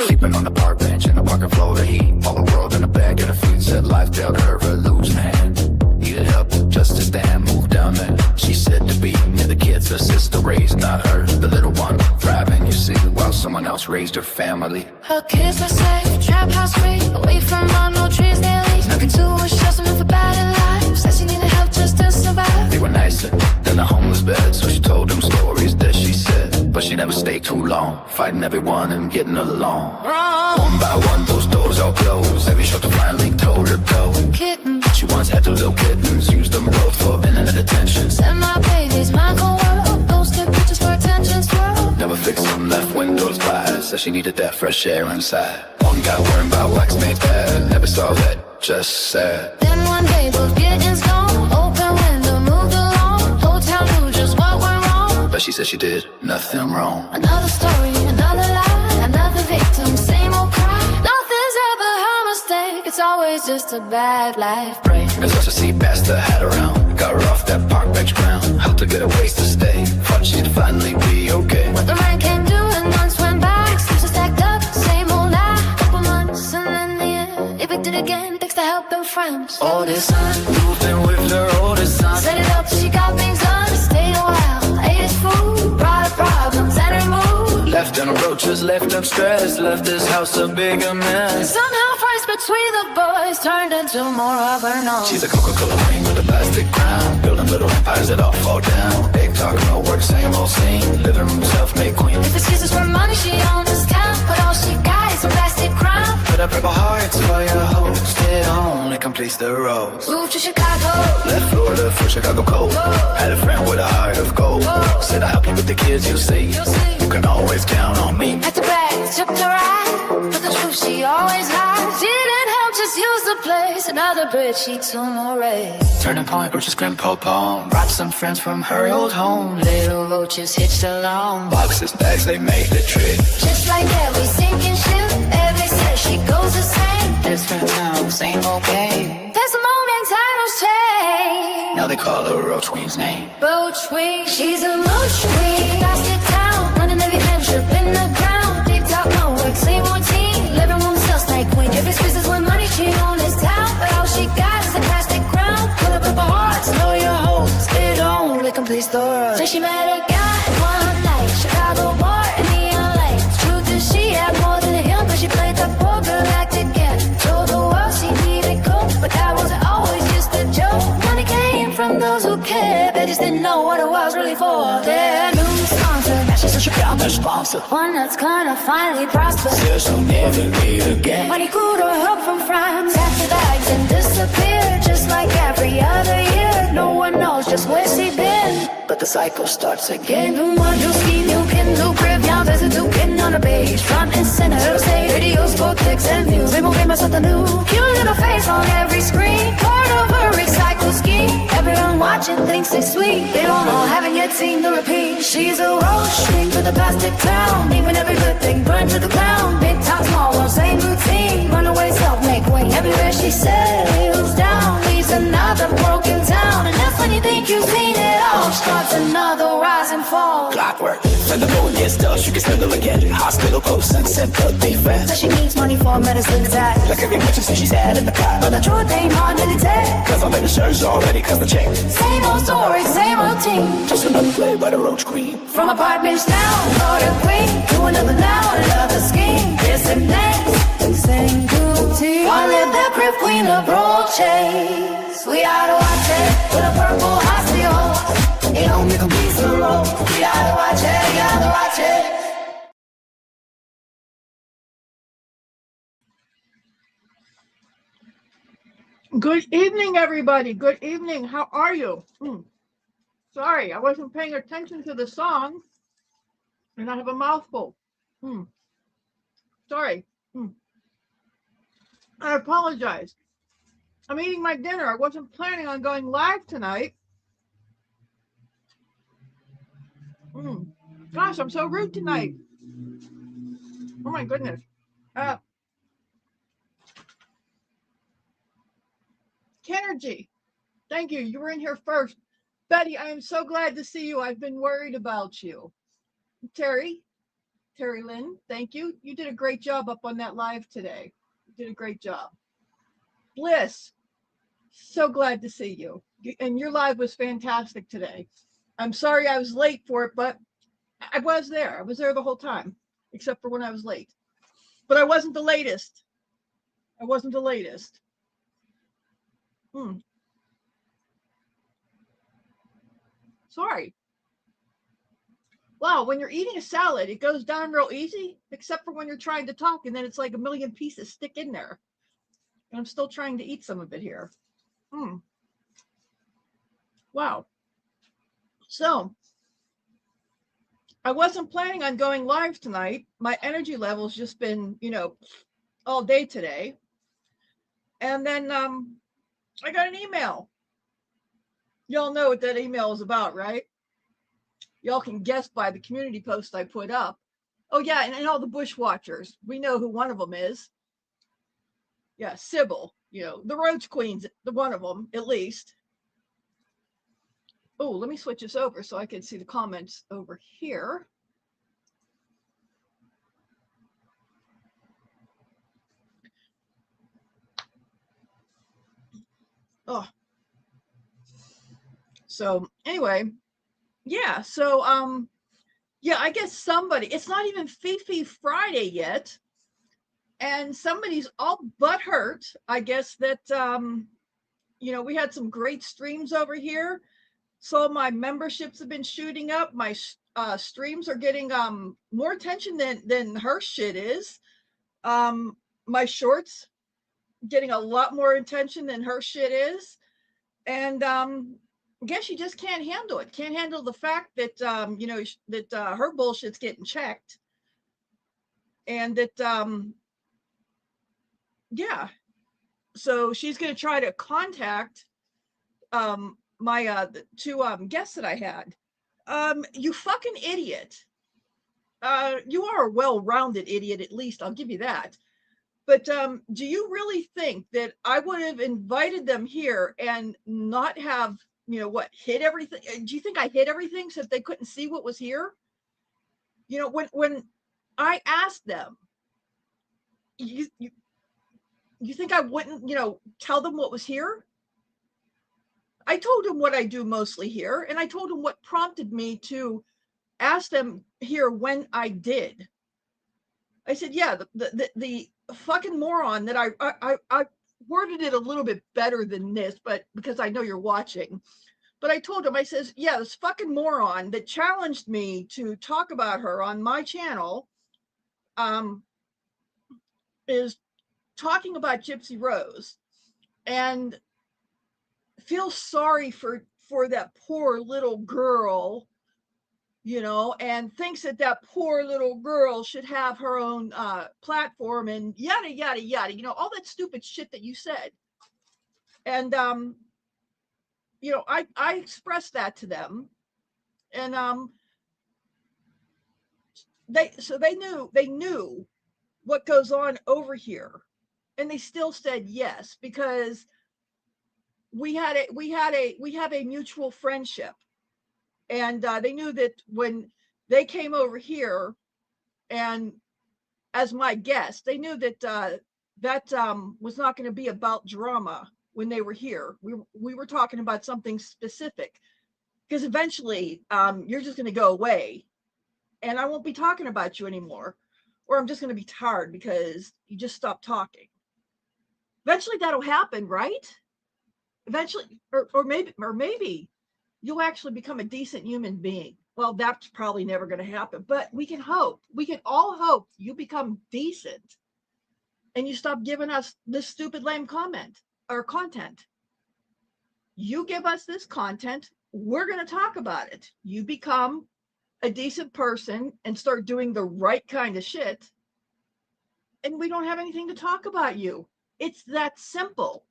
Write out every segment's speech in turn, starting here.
Sleeping on the park bench in the parking floor, the heat. All the world in the bag, and a feet said life dealt her a losing hand. Needed help just to stand, move down there. She said to be near the kids her sister raised, not her, the little one. Thriving, you see, while someone else raised her family. Her kids were safe, trap house free, away from all no trees near leaves. Nothing to her, show some for bad life. Said she needed help just to survive. They were nicer than the homeless bed, so she told them stories that she said. But she never stayed too long, fighting everyone and getting along. One by one, those doors all closed. Every shelter finally told her go. Kitten, She once had two little kittens, used them both for internet attention. send my babies, my cold world. Posted pictures for attention swirl. Never fixed them, left windows by, said she needed that fresh air inside. One guy worrying about wax made bad, never saw that, just sad. Then one day both kittens gone. Open window, moved along. Whole town knew just what went wrong. But she said she did nothing wrong. Another story, another lie, another victim, same old cry. Nothing's ever her mistake, it's always just a bad life break. As much as she passed her hat around, got her off that park bench ground, helped her get a ways to stay, thought she'd finally be okay. What the man can do and months went by. Excuses stacked up, same old lie. Couple months and then the end, evicted again, thanks to help and friends. Oldest son, moved in with her oldest son. Set it up till she got things done. Stayed a while, ate his food, brought her problems and her mood. Left them roaches, left them stressed, left this house a bigger mess. Somehow fights between the boys turned into more of her nose. She's a Coca-Cola queen with a plastic crown, building little empires that all fall down. Big talk, no work, same old scene, living room self-made queen. If excuses for money, she owns this town, but all she got is a plastic crown. Put up purple hearts for your host, it only completes the roads. Moved to Chicago, Left Florida for Chicago cold. Had a friend with a heart of gold. Said I'll help you with the kids, you'll see. You can always count on me. had to brag, took the ride, but the truth she always lied. She didn't help, just use the place. Another bridge she too more raised. Turning point, purchased Grandpa Palm. Brought some friends from her old home. Little roaches hitched along. Boxes, bags, they made the trip. Just like every sinking ship, every says she goes the same. Different town, same old game. There's a moment titles change. Now they call her Roach Queen's name. Roach queen, she's a roach queen. Plastic town, running every friendship in the ground. Deep talk, no work, same routine. Living room sells like queen. Every business with money, she own this town. But all she got is a plastic crown. Put up her hearts, know your hopes. It only completes the road. Say she met a guy one night, Chicago bar in neon lights. Truth is she had more than him, but she played the poor girl act again. Told the world she needed coke, but that wasn't always just a joke. Money came from those who cared, they just didn't know what it was really for. Their new sponsor, now she's such a ground their sponsor. One that's gonna finally prosper. Says she'll never meet again. Money could or help from friends. Pack the bags and disappear, just like every other year. No one knows just where she been, But the cycle starts again. you want your scheme, you can do crib, y'all visit to getting on the page. Front and center, say videos for clicks and views. They won't give us something new. Cute little face on every screen. Part of a recycle scheme. Everyone watching thinks they sweet. They don't know, haven't yet seen the repeat. She's a roach queen to the plastic town. Even every good thing burned to the ground. Big talk, small world, same routine. Runaway self-make way. Everywhere she settles down, leaves another broken town. And that's when you think you've seen it all. Starts another rise and fall. Clockwork, when the moon gets dull, she can smell again. Hospital post and sympathy So fast. she needs money for medicine that. Like every emergency she's had in the car. But the truth ain't hard to detect. Cause I'm in the church already, cause the check. Same old story, same routine. Just another play by the Roach Queen. From apartments now, order queen. To another now, another scheme. This and next, same routine. One live the crib queen of roaches. We ought to watch it with a purple hospital. It only completes the road. We ought to watch it, we ought to watch it. Good evening, everybody. Good evening. How are you? Sorry, I wasn't paying attention to the song, and I have a mouthful. Sorry. I apologize. I'm eating my dinner. I wasn't planning on going live tonight. Gosh, I'm so rude tonight. Oh my goodness. Kenergy, thank you. You were in here first. Betty, I am so glad to see you. I've been worried about you. Terry, Terry Lynn. Thank you. You did a great job up on that live today. You did a great job. Bliss, so glad to see you. And your live was fantastic today. I'm sorry I was late for it, but I was there. I was there the whole time, except for when I was late. But I wasn't the latest. I wasn't the latest. Sorry. Wow, when you're eating a salad, it goes down real easy, except for when you're trying to talk, and then it's like a million pieces stick in there. And I'm still trying to eat some of it here. Wow. So I wasn't planning on going live tonight. My energy level's just been, all day today. And then I got an email. Y'all know what that email is about, right? Y'all can guess by the community post I put up. Oh, yeah, and all the bushwatchers. We know who one of them is. Yeah, Sybil, the Roach Queen's the one of them, at least. Oh, let me switch this over so I can see the comments over here. Oh. So anyway, yeah, so yeah, I guess somebody, it's not even Fifi Friday yet, and somebody's all butthurt, I guess, that we had some great streams over here. So my memberships have been shooting up. My streams are getting more attention than her shit is. My shorts getting a lot more attention than her shit is. And I guess she just can't handle it. Can't handle the fact that that her bullshit's getting checked, and that yeah. So she's going to try to contact my two guests that I had. You fucking idiot. You are a well-rounded idiot, at least. I'll give you that. But do you really think that I would have invited them here and not have, hid everything? Do you think I hid everything so that they couldn't see what was here? When I asked them, you think I wouldn't, tell them what was here? I told them what I do mostly here, and I told them what prompted me to ask them here when I did. I said, yeah, the fucking moron that I worded it a little bit better than this, but because I know you're watching. But I told him, I says, yeah, this fucking moron that challenged me to talk about her on my channel is talking about Gypsy Rose and feels sorry for that poor little girl, and thinks that poor little girl should have her own platform and yada, yada, yada, all that stupid shit that you said. And, I expressed that to them, and they knew what goes on over here, and they still said yes, because we have a mutual friendship. And they knew that when they came over here and as my guest, they knew that was not going to be about drama when they were here. We were talking about something specific, because eventually you're just going to go away and I won't be talking about you anymore, or I'm just going to be tired because you just stopped talking. Eventually that'll happen, right? Eventually, or maybe you'll actually become a decent human being. Well, that's probably never going to happen, but we can hope. We can all hope you become decent and you stop giving us this stupid lame comment or content. You give us this content, we're going to talk about it. You become a decent person and start doing the right kind of shit, and we don't have anything to talk about you. It's that simple.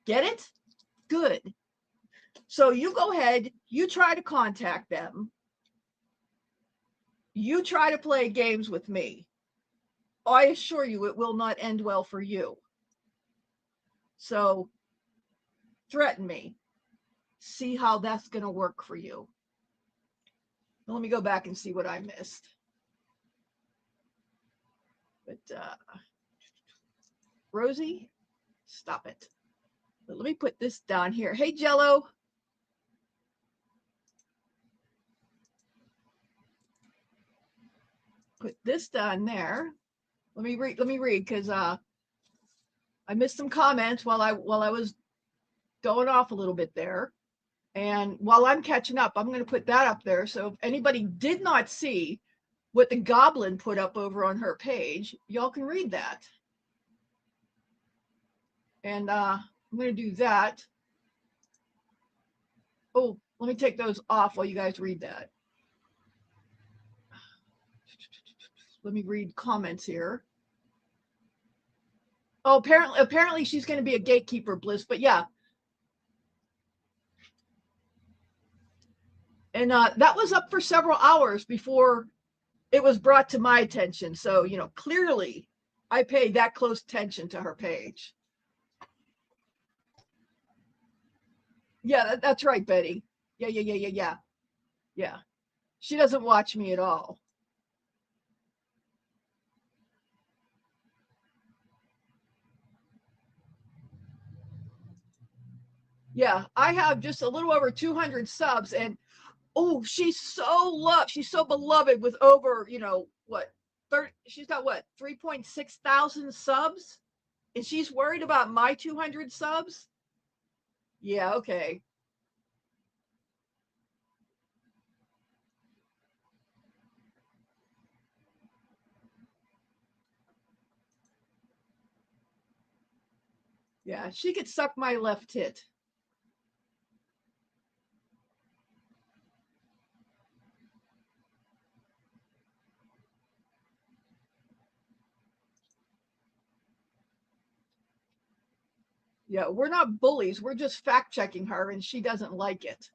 Get it? Good. So you go ahead, you try to contact them. You try to play games with me. I assure you it will not end well for you. So threaten me. See how that's going to work for you. Now, let me go back and see what I missed. But Rosie, stop it. But let me put this down here. Hey, Jello. Put this down there. Let me read because I missed some comments while I was going off a little bit there. And while I'm catching up, I'm going to put that up there. So if anybody did not see what the Goblin put up over on her page, y'all can read that. And I'm going to do that. Oh, let me take those off while you guys read that. Let me read comments here. Oh, apparently she's going to be a gatekeeper, Bliss. But yeah. And that was up for several hours before it was brought to my attention. So, you know, clearly I paid that close attention to her page. Yeah, that's right, Betty. Yeah. She doesn't watch me at all. Yeah, I have just a little over 200 subs, and oh, she's so loved. She's so beloved with over, you know, what, 30, she's got what, 3.6 thousand subs? And she's worried about my 200 subs? Yeah, okay. Yeah, she could suck my left tit. Yeah, we're not bullies. We're just fact checking her, and she doesn't like it.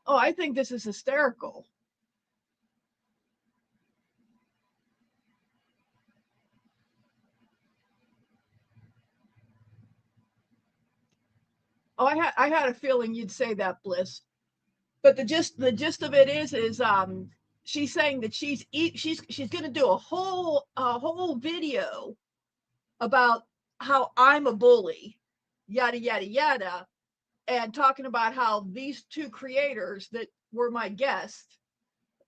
Oh, I think this is hysterical. Oh, I had a feeling you'd say that, Bliss. But the gist of it is she's saying that she's going to do a whole video about how I'm a bully, yada yada yada, and talking about how these two creators that were my guests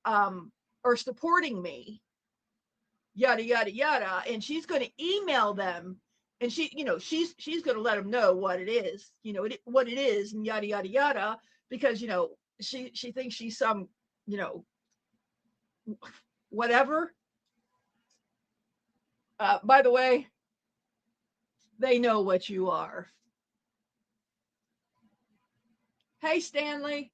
are supporting me, yada yada yada, and she's going to email them, and she's going to let them know what it is, what it is, and yada yada yada, because she thinks she's some, whatever. By the way, they know what you are. Hey, Stanley.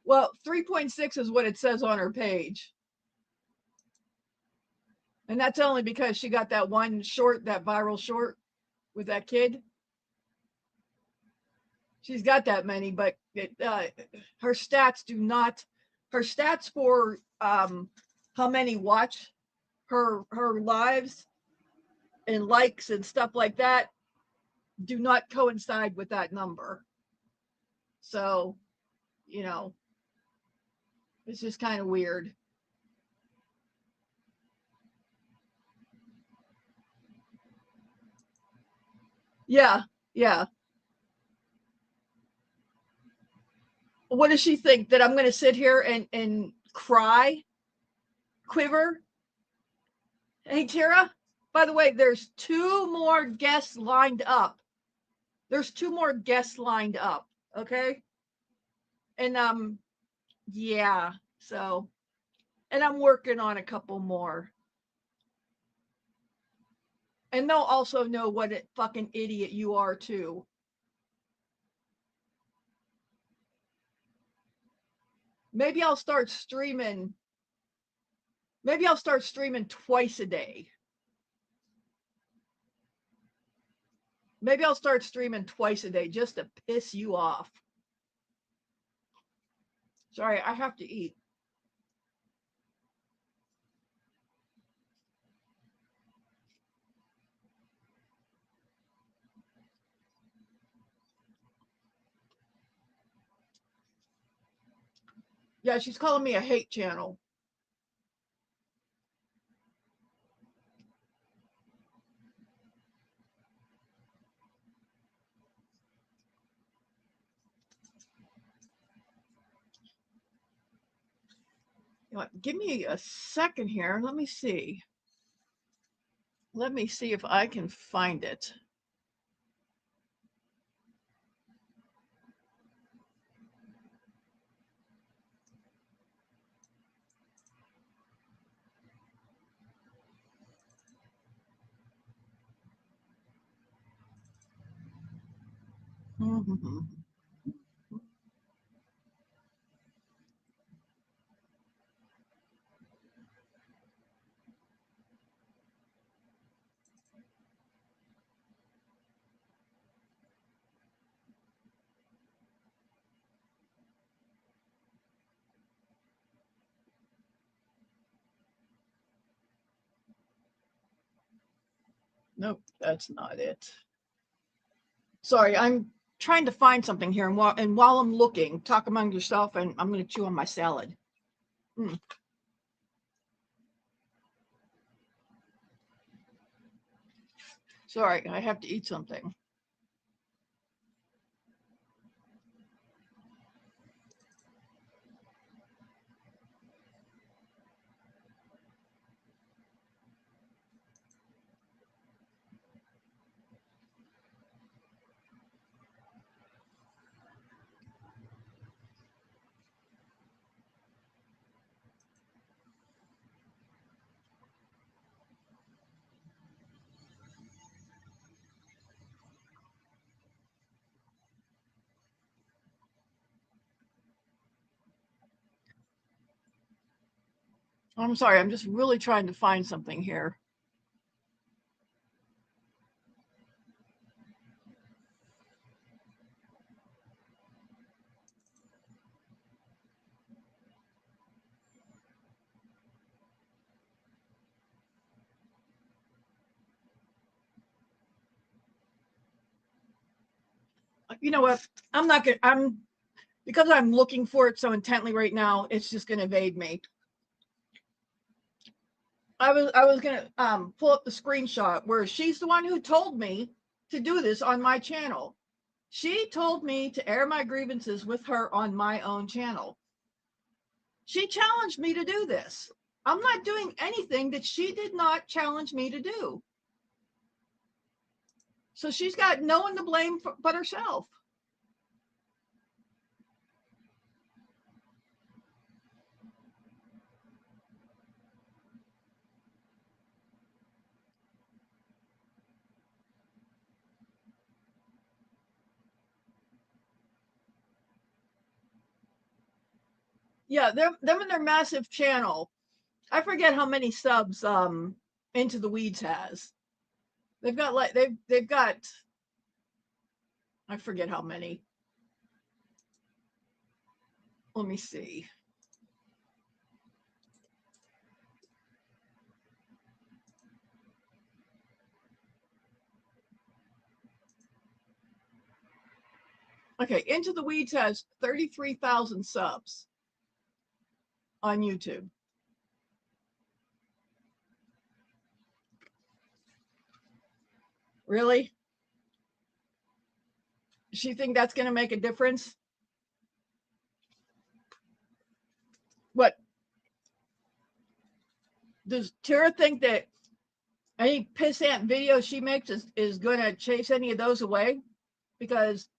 Well, 3.6 is what it says on her page. And that's only because she got that one short, that viral short with that kid. She's got that many, but her stats for how many watch her lives and likes and stuff like that do not coincide with that number. So, it's just kind of weird. Yeah. What does she think? That I'm going to sit here and cry, quiver? Hey, Tara, by the way, there's two more guests lined up. Okay? And yeah, so, and I'm working on a couple more. And they'll also know what a fucking idiot you are too. Maybe I'll start streaming twice a day. Maybe I'll start streaming twice a day just to piss you off. Sorry, I have to eat. Yeah, she's calling me a hate channel. You know what, give me a second here. Let me see. Let me see if I can find it. Nope, that's not it. Sorry, I'm trying to find something here, and while I'm looking, talk among yourself, and I'm going to chew on my salad. Sorry, I have to eat something. I'm sorry, I'm just really trying to find something here. You know what? Because I'm looking for it so intently right now, it's just going to evade me. I was going to pull up the screenshot where she's the one who told me to do this on my channel. She told me to air my grievances with her on my own channel. She challenged me to do this. I'm not doing anything that she did not challenge me to do. So she's got no one to blame but herself. Yeah, them and their massive channel. I forget how many subs Into the Weeds has. They've got like they've got, I forget how many. Let me see. Okay, Into the Weeds has 33,000 subs on YouTube. Really? Does she think that's going to make a difference? What? Does Tara think that any pissant video she makes is going to chase any of those away? Because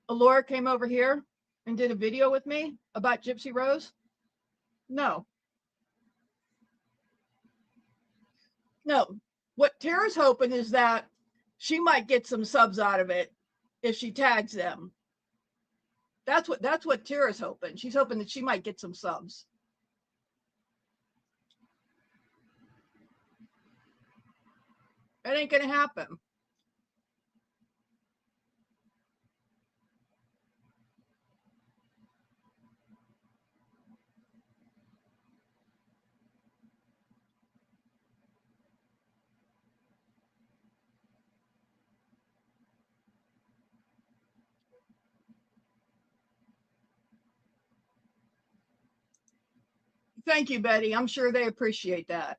Alora came over here and did a video with me about Gypsy Rose? No. No. What Tara's hoping is that she might get some subs out of it if she tags them. That's what Tara's hoping. She's hoping that she might get some subs. That ain't gonna happen. Thank you, Betty. I'm sure they appreciate that.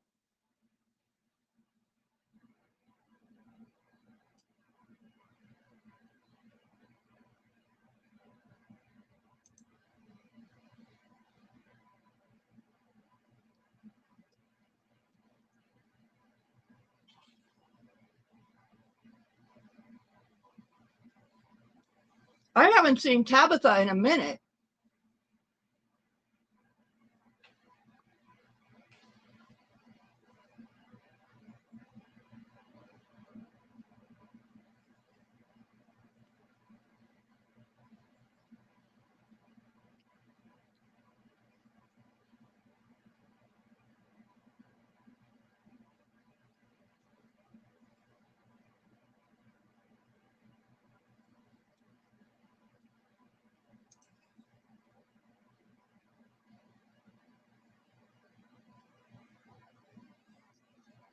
I haven't seen Tabitha in a minute.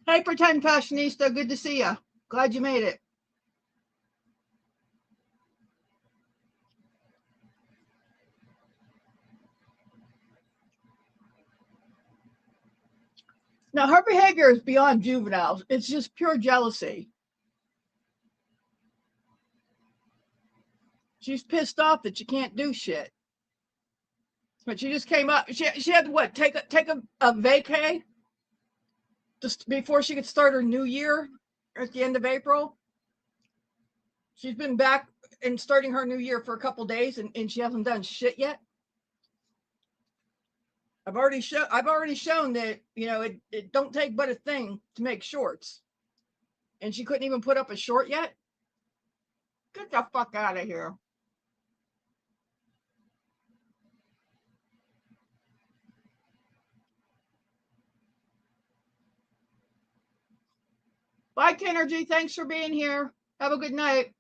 Hey, Pretend Fashionista, good to see you. Glad you made it. Now, her behavior is beyond juvenile. It's just pure jealousy. She's pissed off that she can't do shit. But she just came up. She had to what? Take a vacay just before she could start her new year at the end of April. She's been back and starting her new year for a couple days, and she hasn't done shit yet. I've already shown that, you know, it don't take but a thing to make shorts, and she couldn't even put up a short yet. Get the fuck out of here. Bye, Kenergy. Thanks for being here. Have a good night.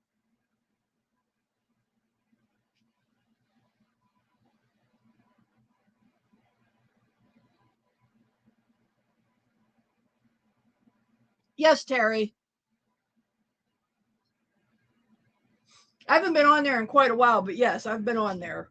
Yes, Terry. I haven't been on there in quite a while, but yes, I've been on there.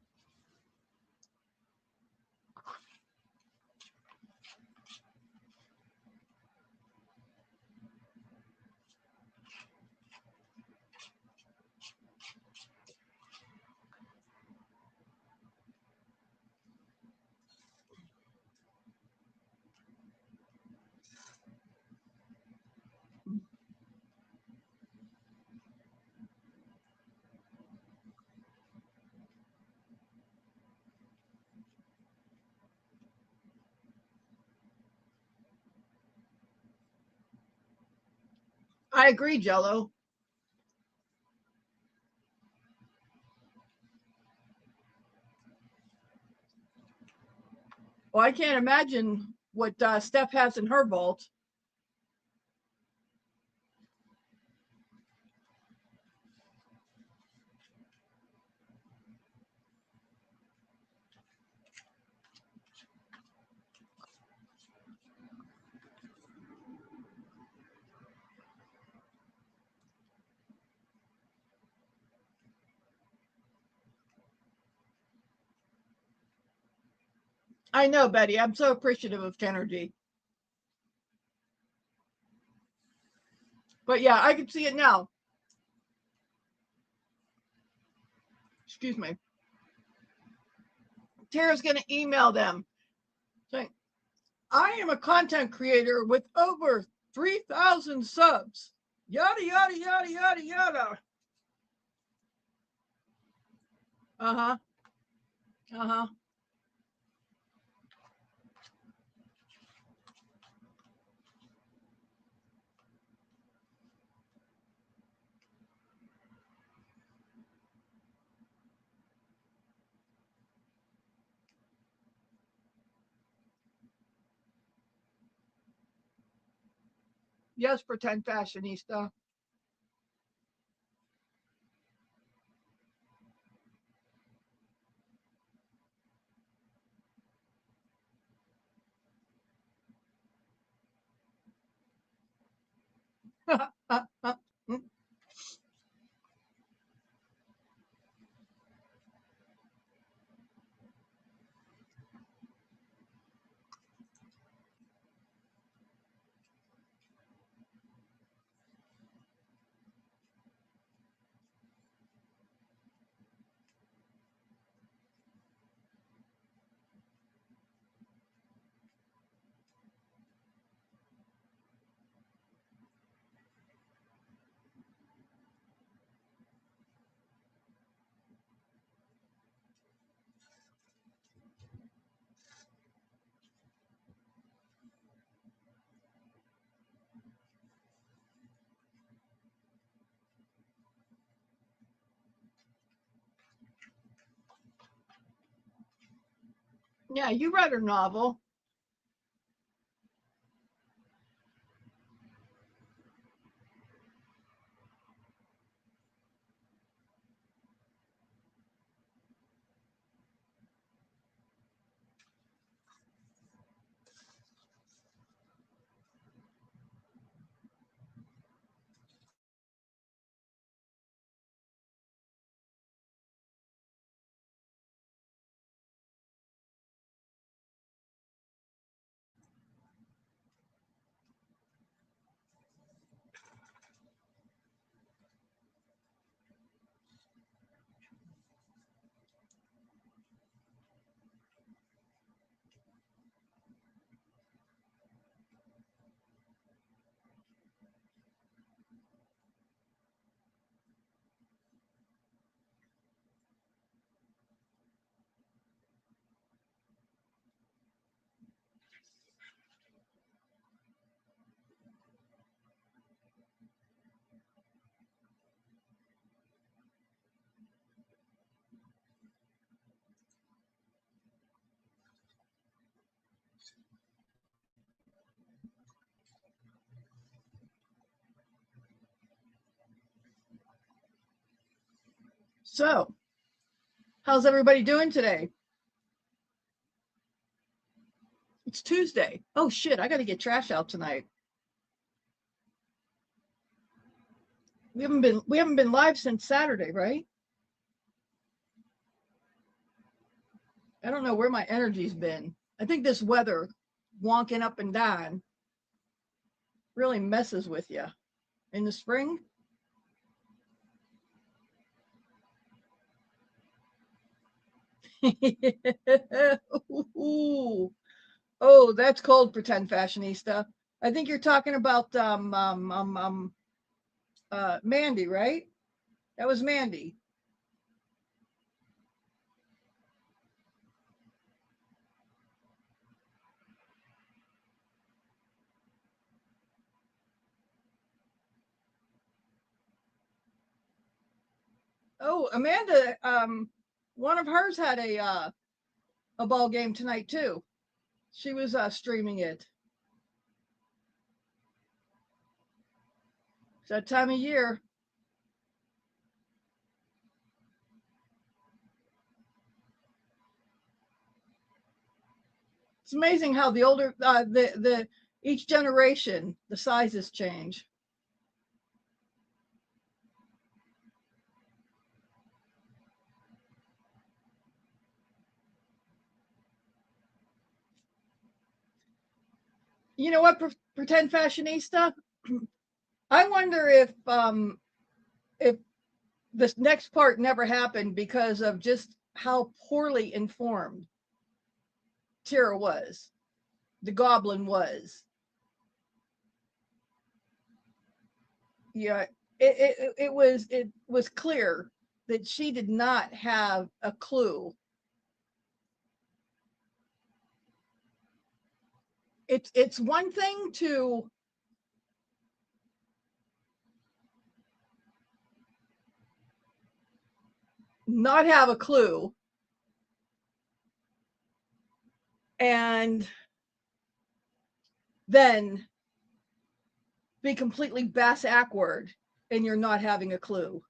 I agree, Jello. Well, I can't imagine what Steph has in her vault. I know, Betty. I'm so appreciative of Kenergy. But yeah, I can see it now. Excuse me. Tara's going to email them saying, I am a content creator with over 3,000 subs. Yada, yada, yada, yada, yada. Uh-huh. Uh-huh. Yes, Pretend Fashionista. Yeah, you read her novel. So, how's everybody doing today? It's Tuesday. Oh shit, I got to get trash out tonight. We haven't been live since Saturday, right? I don't know where my energy's been. I think this weather wonking up and down really messes with you. In the spring, ooh, oh, that's cold, pretend fashionista. I think you're talking about Mandy, right? That was Mandy. Oh, Amanda, one of hers had a ball game tonight too. She was streaming it. It's that time of year. It's amazing how the older the each generation the sizes change. You know what, pretend fashionista? I wonder if this next part never happened because of just how poorly informed Tara was, the goblin was. Yeah, it was clear that she did not have a clue. It's one thing to not have a clue and then be completely bass-ackward and you're not having a clue.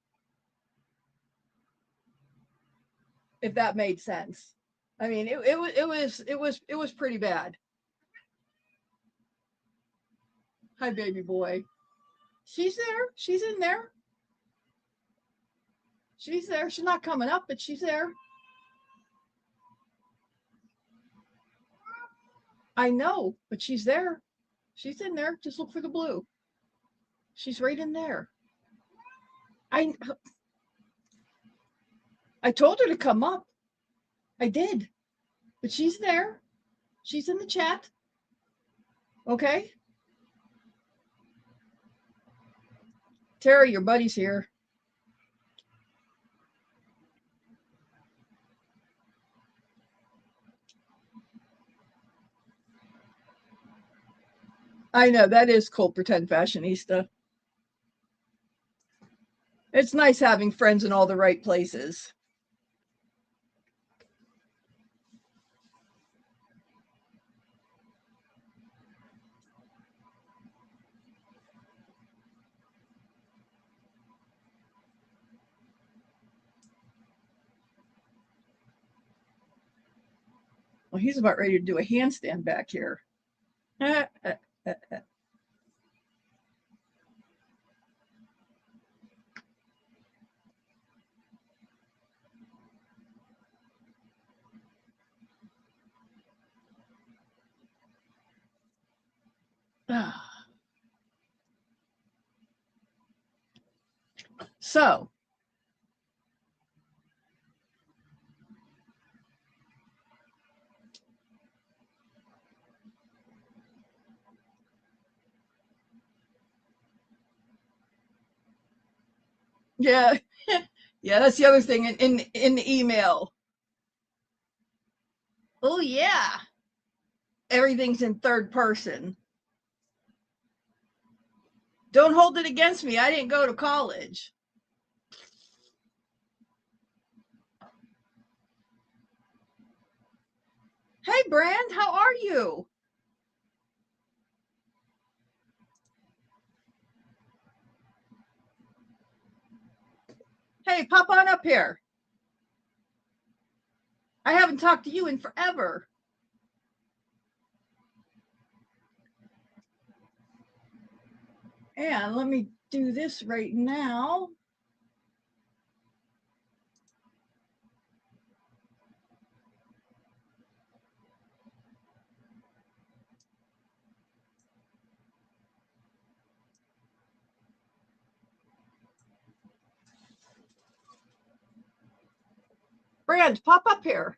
If that made sense. I mean, it was pretty bad. Hi, baby boy. She's there. She's in there. She's there. She's not coming up, but she's there. I know, but she's there. She's in there. Just look for the blue. She's right in there. I told her to come up. I did. But she's there. She's in the chat. Okay. Terry, your buddy's here. I know, that is cool, pretend fashionista. It's nice having friends in all the right places. Well, he's about ready to do a handstand back here. So, yeah, yeah, that's the other thing in the email. Oh yeah, everything's in third person. Don't hold it against me. I didn't go to college. Hey, Brand, how are you? Hey, pop on up here. I haven't talked to you in forever. And let me do this right now. Brand, pop up here.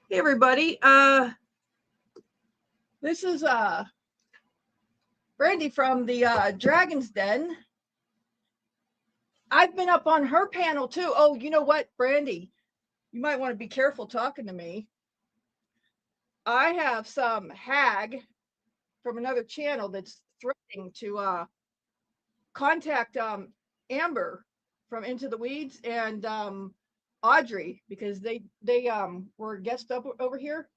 Hey, everybody. This is Brandy from the Dragon's Den. I've been up on her panel too. Oh, you know what, Brandy? You might want to be careful talking to me. I have some hag from another channel that's threatening to contact Amber from Into the Weeds and Audrey because they were guests up over here.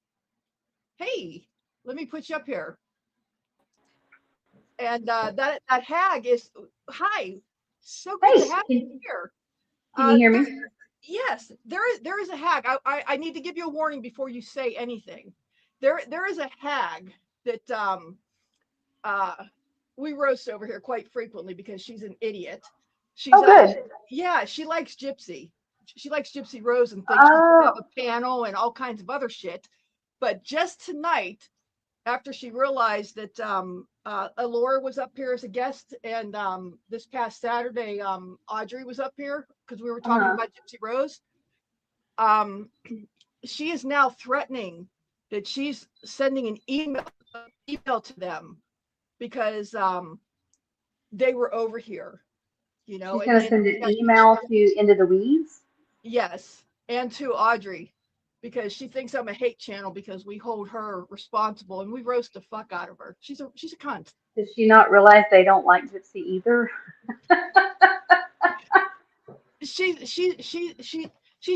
Hey, let me put you up here. And that hag is hi. So good to have you here. Can you hear me? Yes, there is a hag. I need to give you a warning before you say anything. There is a hag that we roast over here quite frequently because she's an idiot. She's good. Yeah, she likes Gypsy. She likes Gypsy Rose and thinks she can have a panel and all kinds of other shit. But just tonight, after she realized that Alora was up here as a guest, and this past Saturday, Audrey was up here because we were talking about Gypsy Rose. She is now threatening that she's sending an email to them because they were over here. You know, she's going to send an email to Into the Weeds. Yes, and to Audrey, because she thinks I'm a hate channel because we hold her responsible and we roast the fuck out of her. She's a cunt. Does she not realize they don't like Gypsy either? She's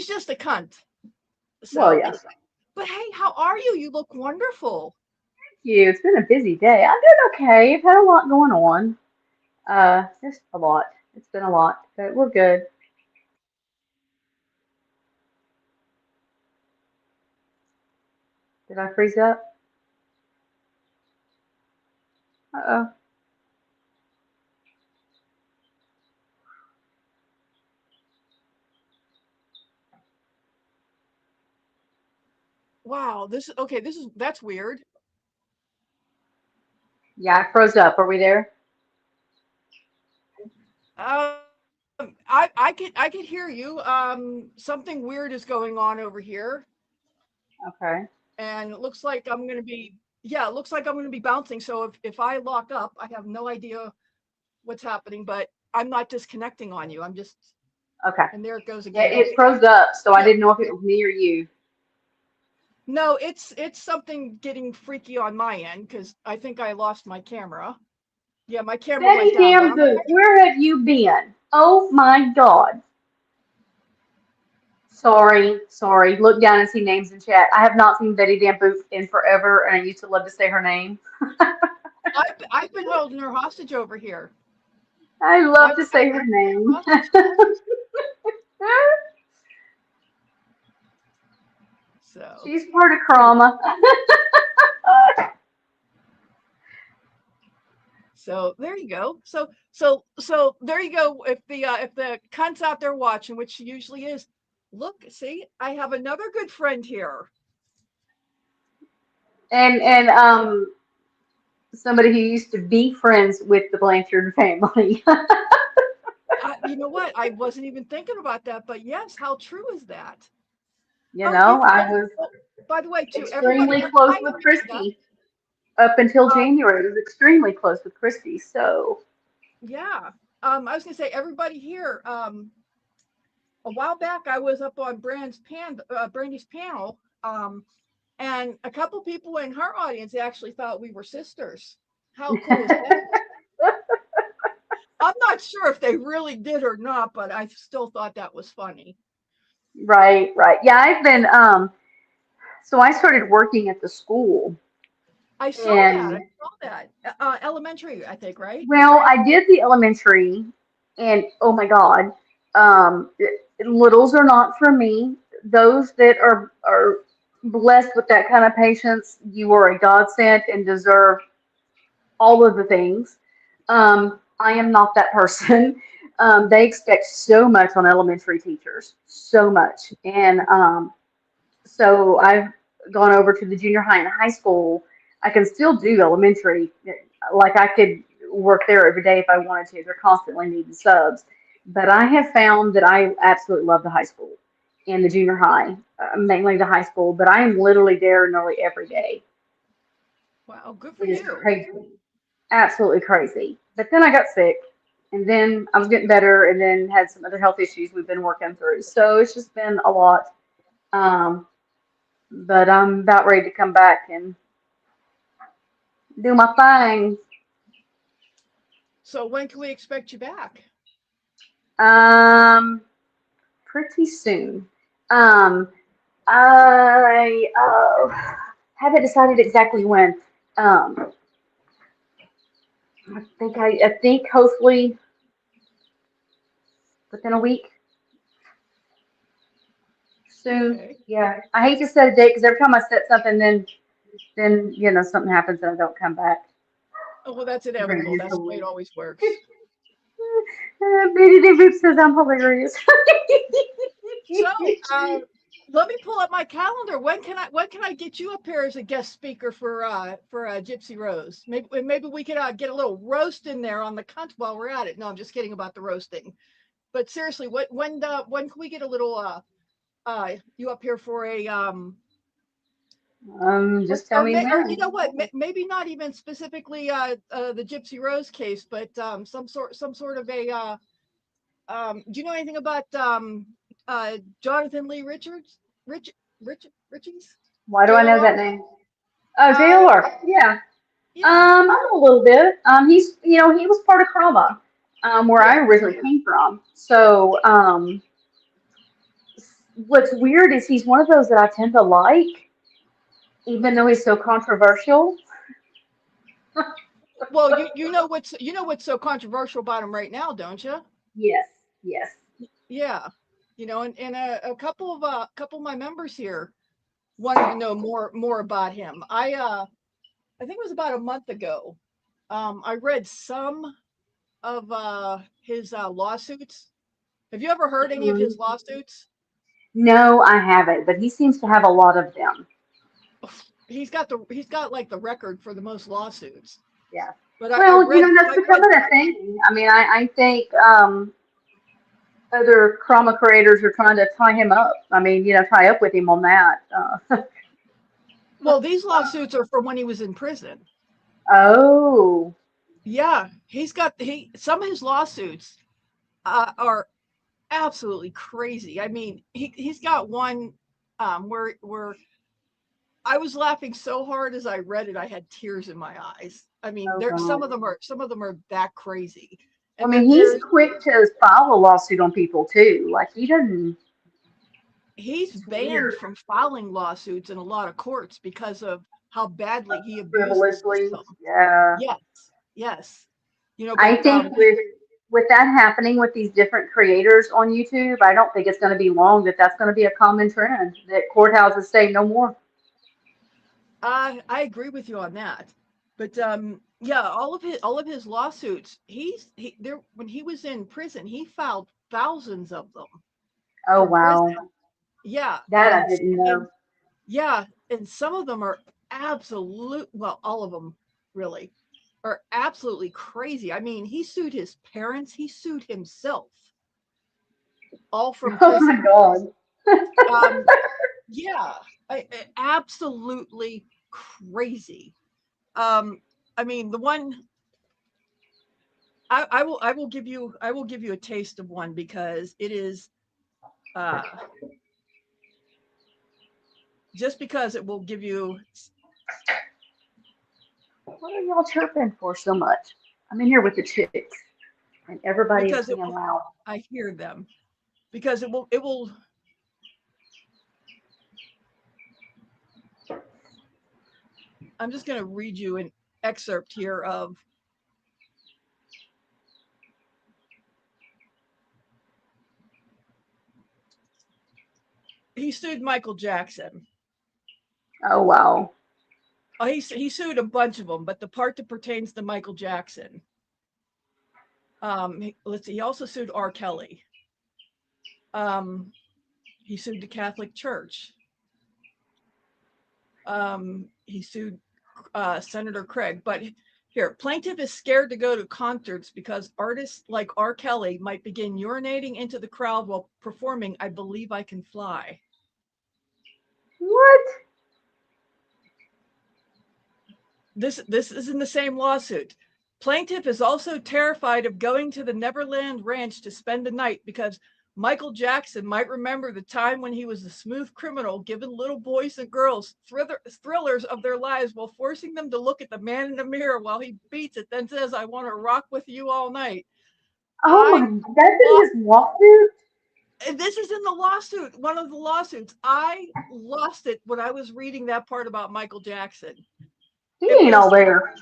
just a cunt. So, Well, yeah. But hey, how are you? You look wonderful. Thank you. It's been a busy day. I'm doing okay. I've had a lot going on. Just a lot. It's been a lot, but we're good. Did I freeze up? Uh-oh. Wow, that's weird. Yeah, I froze up. Are we there? I could hear you. Something weird is going on over here. Okay. And it looks like I'm gonna be bouncing. So if I lock up, I have no idea what's happening, but I'm not disconnecting on you. I'm just Okay. And there it goes Yeah, again. it froze up, so I didn't know if it was me or you. No, it's something getting freaky on my end because I think I lost my camera. Yeah, my camera Betty went down. Damn Boot, where have you been? Oh my God. Sorry. Look down and see names in chat. I have not seen Betty Damn Boot in forever, and I used to love to say her name. I've been holding her hostage over here. I love to say her name. So, She's part of trauma. so there you go. So there you go. If the cunt's out there watching, which she usually is, look, see, I have another good friend here. And somebody who used to be friends with the Blanchard family. You know what? I wasn't even thinking about that, but yes, how true is that? You Oh, know, I was oh, by the way, to everybody, extremely close hi, with Amanda. Christy up until Um, January. I was extremely close with Christy. So, yeah. I was gonna say, everybody here. A while back, I was up on Brandy's panel, and a couple people in her audience actually thought we were sisters. How cool is that? I'm not sure if they really did or not, but I still thought that was funny. right, right. Yeah, I've been, so I started working at the school. I saw that. I And, saw that. Elementary, I think, right? well, I did the elementary, and oh my God, littles are not for me. Those that are blessed with that kind of patience, you are a godsend and deserve all of the things. I am not that person. They expect so much on elementary teachers, so much. And so I've gone over to the junior high and high school. I can still do elementary. Like I could work there every day if I wanted to. They're constantly needing subs. But I have found that I absolutely love the high school and the junior high, mainly the high school. But I am literally there nearly every day. Wow, good for It is you. crazy, absolutely crazy. But then I got sick, and then I was getting better, and then had some other health issues we've been working through. So it's just been a lot. Um, but I'm about ready to come back and do my thing. So when can we expect you back? Um, Pretty soon. Um, I haven't decided exactly when. Um, I think hopefully within a week soon. Okay. Yeah, I hate to set a date because every time I set something, then something happens and I don't come back. Oh, well, that's inevitable. That's the way it always works. Betty Boop says I'm hilarious. So, let me pull up my calendar. When can I get you up here as a guest speaker for Gypsy Rose? Maybe we could get a little roast in there on the cunt while we're at it. No, I'm just kidding about the roasting. But seriously, when can we get a little you up here for a Just tell me or you when. know what, maybe not even specifically the Gypsy Rose case, but some sort of a do you know anything about Jonathan Lee Richards? Richies? Why do I know that JLR? name? Oh, Uh, JLR. Yeah. yeah, I know a little bit. He was part of Chroma, where I yeah. originally came from. So, what's weird is he's one of those that I tend to like, even though he's so controversial. Well, you know what's so controversial about him right now, don't you? Yes, yes. Yeah, and a couple of my members here wanted to know more about him. I think it was about a month ago. I read some of his lawsuits. Have you ever heard any of his Mhm. lawsuits? No, I haven't, but he seems to have a lot of them. He's got like the record for the most lawsuits. Yeah. But I Well, read that's I read becoming a thing. I mean, I think other Chroma creators are trying to tie him up. I mean, tie up with him on that. well, these lawsuits are from when he was in prison. Oh, Yeah, he some of his lawsuits are absolutely crazy. I mean, he's got one where I was laughing so hard as I read it, I had tears in my eyes. I mean, oh there God. some of them are that crazy. I And mean, then he's quick to file a lawsuit on people too. Like he doesn't. he's It's banned weird. from filing lawsuits in a lot of courts because of how badly he abused the Frivolously. system. Yeah. Yes, yes. I But think with with that happening with these different creators on YouTube, I don't think it's going to be long that that's going to be a common trend that courthouses say no more. I agree with you on that. But yeah, all of his lawsuits, he there when he was in prison, he filed thousands of them Oh, from prison. wow. Yeah, That I and didn't know. yeah, and some of them are well, all of them really are absolutely crazy. I mean, he sued his parents, he sued himself, all from Oh, my prison. God. Um, yeah, absolutely crazy. I mean, the one I will give you a taste of one because it is uh just because it will give you What are y'all chirping for so much? I'm in here with the chicks, and everybody is because it being will loud. I hear them because it will I'm just going to read you an excerpt here of he sued Michael Jackson. Oh, wow. Oh, he sued a bunch of them, but the part that pertains to Michael Jackson. Let's see. He also sued R. Kelly. He sued the Catholic Church. He sued Senator Craig. But here, plaintiff is scared to go to concerts because artists like R. Kelly might begin urinating into the crowd while performing "I Believe I Can Fly." What? This is in the same lawsuit. Plaintiff is also terrified of going to the Neverland Ranch to spend the night because Michael Jackson might remember the time when he was a smooth criminal giving little boys and girls thrillers of their lives while forcing them to look at the man in the mirror while he beats it, then says, "I want to rock with you all night." Oh, I my, that's in his lawsuit? This is in the lawsuit, one of the lawsuits. I lost it when I was reading that part about Michael Jackson. He It ain't was all there.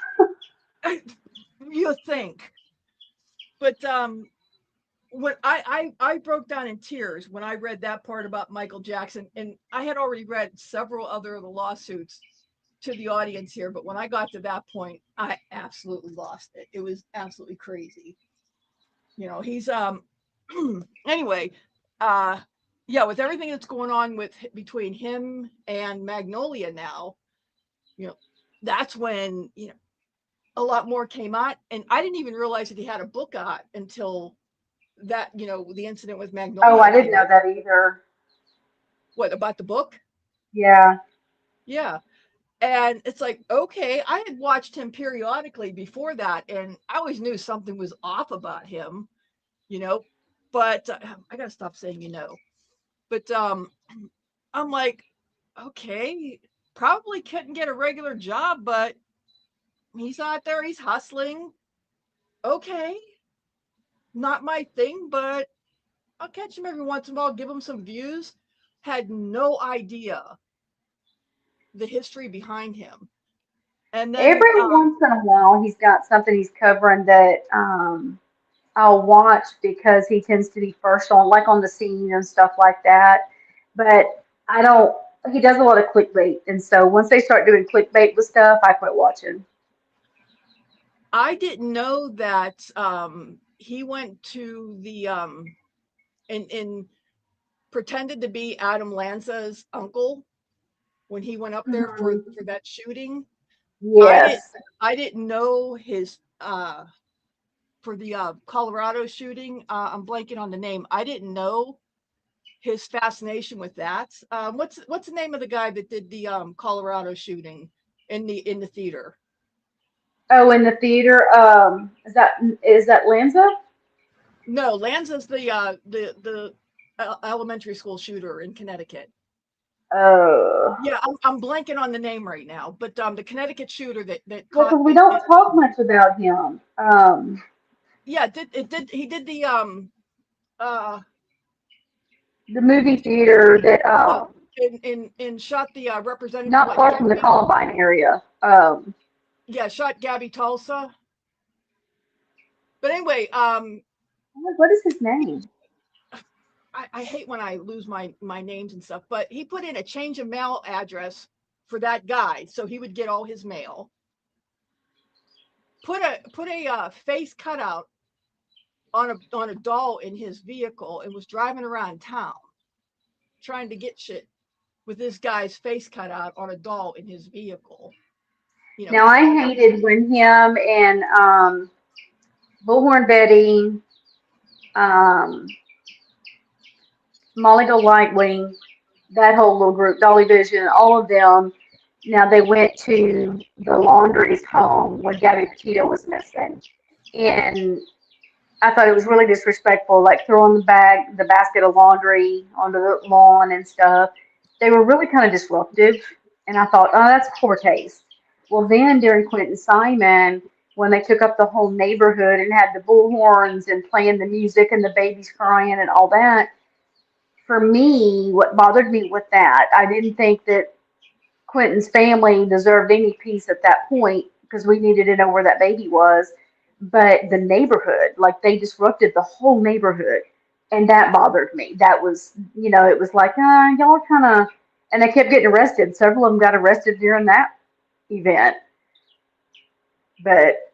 you think, but when I broke down in tears when I read that part about Michael Jackson, and I had already read several other of the lawsuits to the audience here, but when I got to that point, I absolutely lost it. It was absolutely crazy. You know, he's anyway, yeah, with everything that's going on with between him and Magnolia now, you know, that's when, you know, a lot more came out, and I didn't even realize that he had a book out until that, you know, the incident with Oh, I Magnolia didn't came know out. that either. What about the book? Yeah. Yeah. And it's like, okay, I had watched him periodically before that, and I always knew something was off about him, you know, but I gotta stop saying, you know, but I'm like, okay, probably couldn't get a regular job, but he's out there, he's hustling. Okay, not my thing, but I'll catch him every once in a while, give him some views. Had no idea the history behind him. And then, Every once in a while, he's got something he's covering that I'll watch because he tends to be first on, like on the scene and stuff like that. But I don't. He does a lot of clickbait, and so once they start doing clickbait with stuff, I quit watching. I didn't know that he went to the and pretended to be Adam Lanza's uncle when he went up there Mhm. for that shooting. I didn't Yes. I didn't know his for the Colorado shooting. I'm blanking on the name. I didn't know his fascination with that. What's the name of the guy that did the Colorado shooting in the theater? Oh, in the theater. Is that Lanza? No, Lanza's the elementary school shooter in Connecticut. Oh. Yeah, I'm blanking on the name right now, but the Connecticut shooter that Yeah, caught because we don't talk much about him. yeah, he did the uh The movie theater that uh in shot the representative not far from the Columbine area. yeah, shot Gabby Tulsa. But anyway, What is his name? I hate when I lose my names and stuff, but he put in a change of mail address for that guy so he would get all his mail. Put a face cutout on a doll in his vehicle and was driving around town trying to get shit with this guy's face cutout on a doll in his vehicle. You know, Now I hated when him and Bullhorn Betty, um, Molly Golightwing, that whole little group, Dolly Vision, all of them. Now they went to the Laundrie's home when Gabby Petito was missing, and I thought it was really disrespectful, like throwing the basket of laundry onto the lawn and stuff. They were really kind of disruptive, and I thought, oh, that's poor taste. Well, then during Quentin Simon, when they took up the whole neighborhood and had the bullhorns and playing the music and the babies crying and all that, for me, what bothered me with that, I didn't think that Quentin's family deserved any peace at that point because we needed to know where that baby was. But the neighborhood, like they disrupted the whole neighborhood, and that bothered me. That was, it was like, y'all are kind of, and they kept getting arrested. Several of them got arrested during that event. But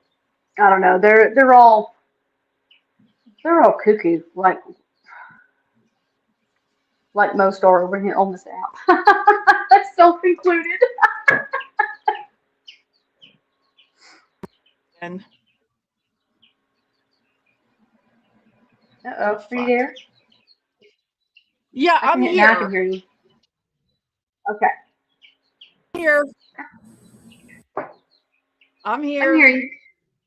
I don't know. They're all cuckoo, like most are over here on this app. That's self-included. and Uh-oh, are you there? yeah, I'm Now I can here. hear you. Okay, Here. I'm I can here. hear you.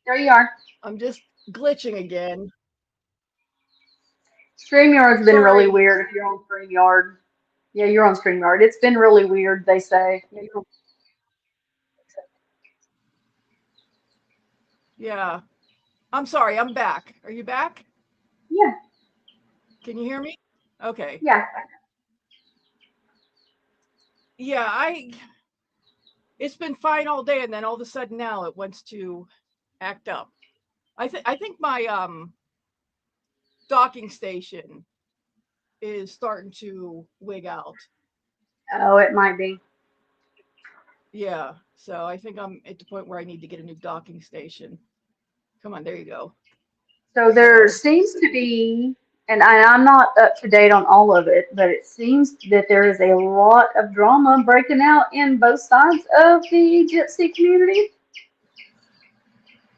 There you are. I'm just glitching again. StreamYard's been really Sorry. weird if you're on StreamYard. Yeah, you're on StreamYard. It's been really weird, they say. Yeah. I'm sorry. I'm back. Are you back? Yeah, Can you hear me? Okay. yeah. Yeah, it's been fine all day and then all of a sudden now it wants to act up. I think my docking station is starting to wig out. Oh, it might be. Yeah. So I think I'm at the point where I need to get a new docking station. Come on, there you go. So there So seems to be, and I'm not up to date on all of it, but it seems that there is a lot of drama breaking out in both sides of the Gypsy community.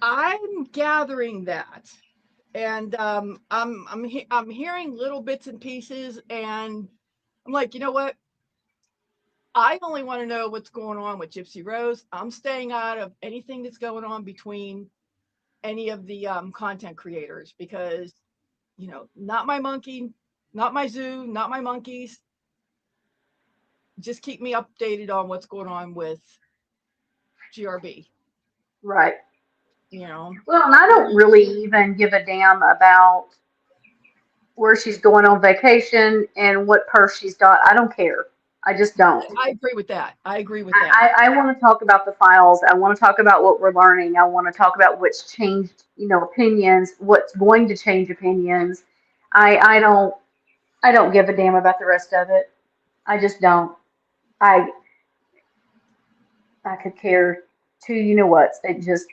I'm gathering that. And I'm hearing little bits and pieces and I'm like, you know what? I only want to know what's going on with Gypsy Rose. I'm staying out of anything that's going on between any of the content creators because, not my monkey, not my zoo, not my monkeys. Just keep me updated on what's going on with GRB. Right. You know, Well, and I don't really even give a damn about where she's going on vacation and what purse she's got. I don't care. I just don't. I agree with that. I agree with that. I want to talk about the files. I want to talk about what we're learning. I want to talk about what's changed, opinions, what's going to change opinions. I don't give a damn about the rest of it. I just don't. I I could care two whats. It just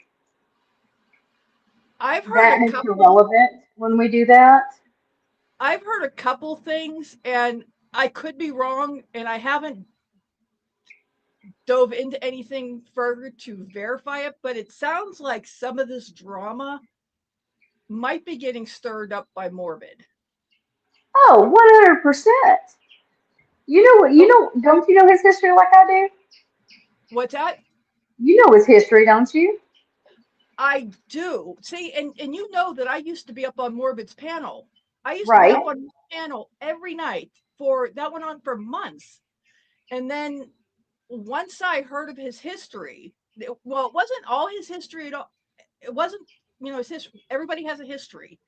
I've heard that a makes it couple relevant when we do that. I've heard a couple things and I could be wrong and I haven't dove into anything further to verify it, but it sounds like some of this drama might be getting stirred up by Morbid. Oh, 100%. You know what? Don't you know his history like I do? What's that? You know his history, don't you? I do. See, and you know that I used to be up on Morbid's panel. I used to be Right. up on his panel every night for that went on for months. And then once I heard of his history, well, it wasn't all his history at all. It wasn't, his history. Everybody has a history.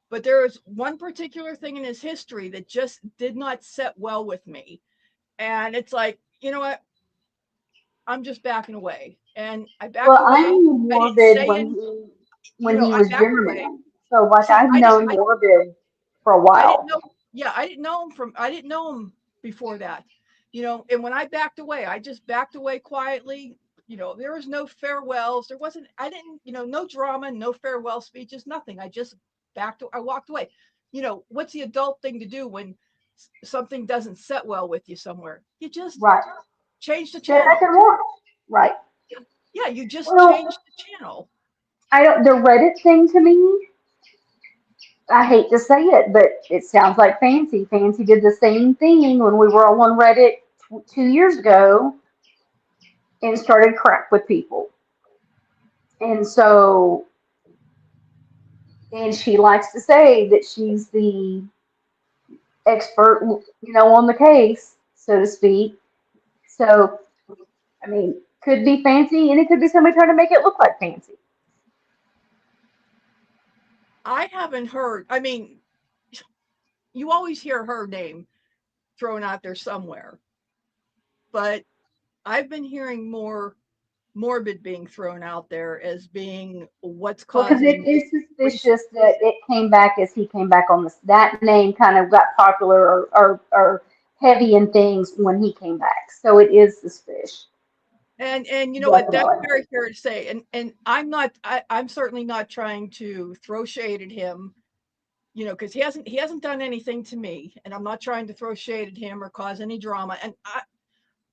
But there was one particular thing in his history that just did not set well with me. And it's like, you know what? I'm just backing away. And I backed Well, I away. knew I didn't Morbid say when anything. he I was backed away. Zimmerman. So like See, I've known Morbid for a I didn't while. know. Yeah, I didn't know him before that. And when I backed away, I just backed away quietly. There was no farewells. There wasn't. I didn't. No drama, no farewell speeches, nothing. I just I walked away. What's the adult thing to do when something doesn't set well with you somewhere? You just Right. change the Sit back channel. and watch. Right. Yeah, you just Well, change the channel. I don't. The Reddit thing to me, I hate to say it, but it sounds like Fancy. Fancy did the same thing when we were on Reddit 2 years ago and started crap with people. And so, and she likes to say that she's the expert, on the case, so to speak. So, I mean, could be Fancy, and it could be somebody trying to make it look like Fancy. I haven't heard. I mean, you always hear her name thrown out there somewhere, but I've been hearing more Morbid being thrown out there as being what's Well, because it causing is recent. suspicious that it came back as he came back on this. That name kind of got popular or heavy in things when he came back. So it is suspicious. And you know what? That's Definitely. very fair to say. And I'm certainly not trying to throw shade at him, because he hasn't done anything to me, and I'm not trying to throw shade at him or cause any drama. And I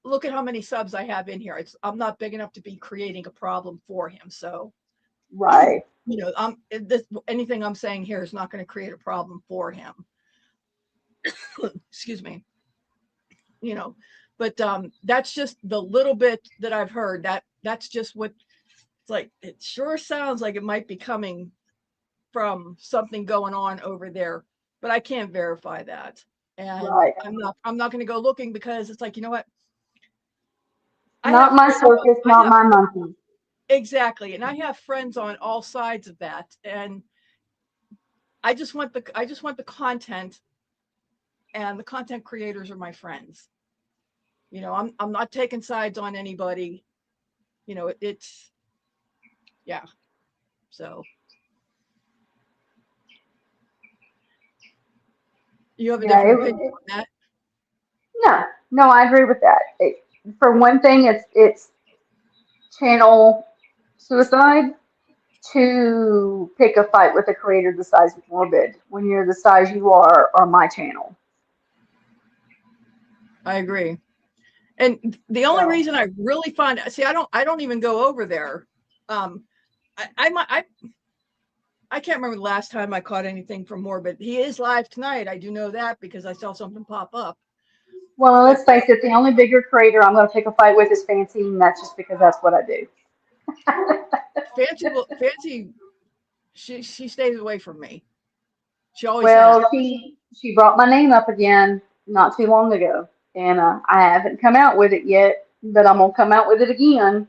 look at how many subs I have in here. I'm not big enough to be creating a problem for him. So, Right. anything I'm saying here is not going to create a problem for him. Excuse me. But that's just the little bit that I've heard. That's just what it's like. It sure sounds like it might be coming from something going on over there, but I can't verify that. And Right. I'm not going to go looking, because it's like, you know what? I Not have my friends on, circus, not my monkey. exactly, and I have friends on all sides of that, and I just want the content, and the content creators are my friends. I'm not taking sides on anybody. It's yeah. So you have a Yeah. different opinion on that? No, no, I agree with that. For one thing, it's channel suicide to pick a fight with a creator the size of Morbid when you're the size you are on my channel. I agree. And the only So reason I really find, see, I don't even go over there. I can't remember the last time I caught anything from Morbid. He is live tonight. I do know that because I saw something pop up. well, But let's face it, the only bigger creator I'm going to pick a fight with is Fancy, and that's just because that's what I do. Fancy, she stays away from me. She always has. Well, she brought my name up again not too long ago, and I haven't come out with it yet, but I'm gonna come out with it again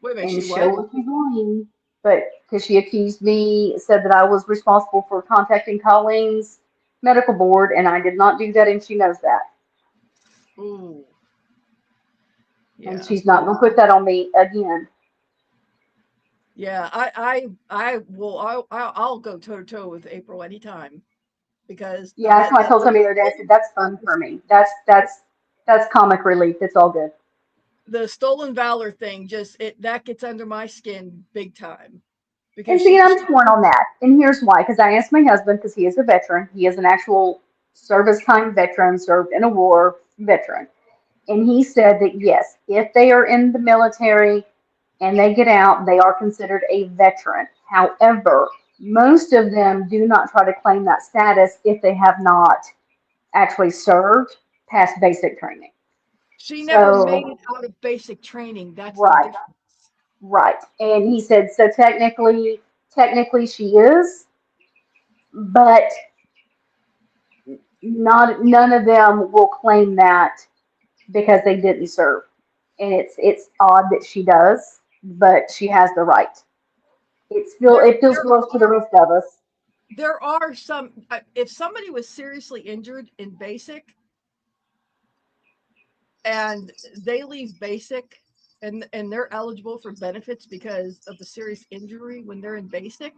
Wait a minute, and she show what? what she's lying. But because she accused me, said that I was responsible for contacting Colleen's medical board, and I did not do that, and she knows that, Ooh, and yeah, she's not gonna put that on me again. yeah. I will. I'll go toe to toe with April anytime, because Yeah, that's what I told somebody the other day. I said that's fun for me. That's comic relief. It's all good. the stolen valor thing that gets under my skin big time, And because see, I'm torn on that. And here's why. Because I asked my husband, because he is a veteran. He is an actual service time veteran, served in a war veteran. And he said that yes, if they are in the military and they get out, they are considered a veteran. However, most of them do not try to claim that status if they have not actually served past basic training. she never made So, it out of basic training. That's the right, difference. right. And he said, so technically she is, but not none of them will claim that because they didn't serve. And it's odd that she does, but she has the right. There, It feels there gross to the rest of us. there are some. If somebody was seriously injured in basic and they leave basic, and they're eligible for benefits because of the serious injury when they're in basic,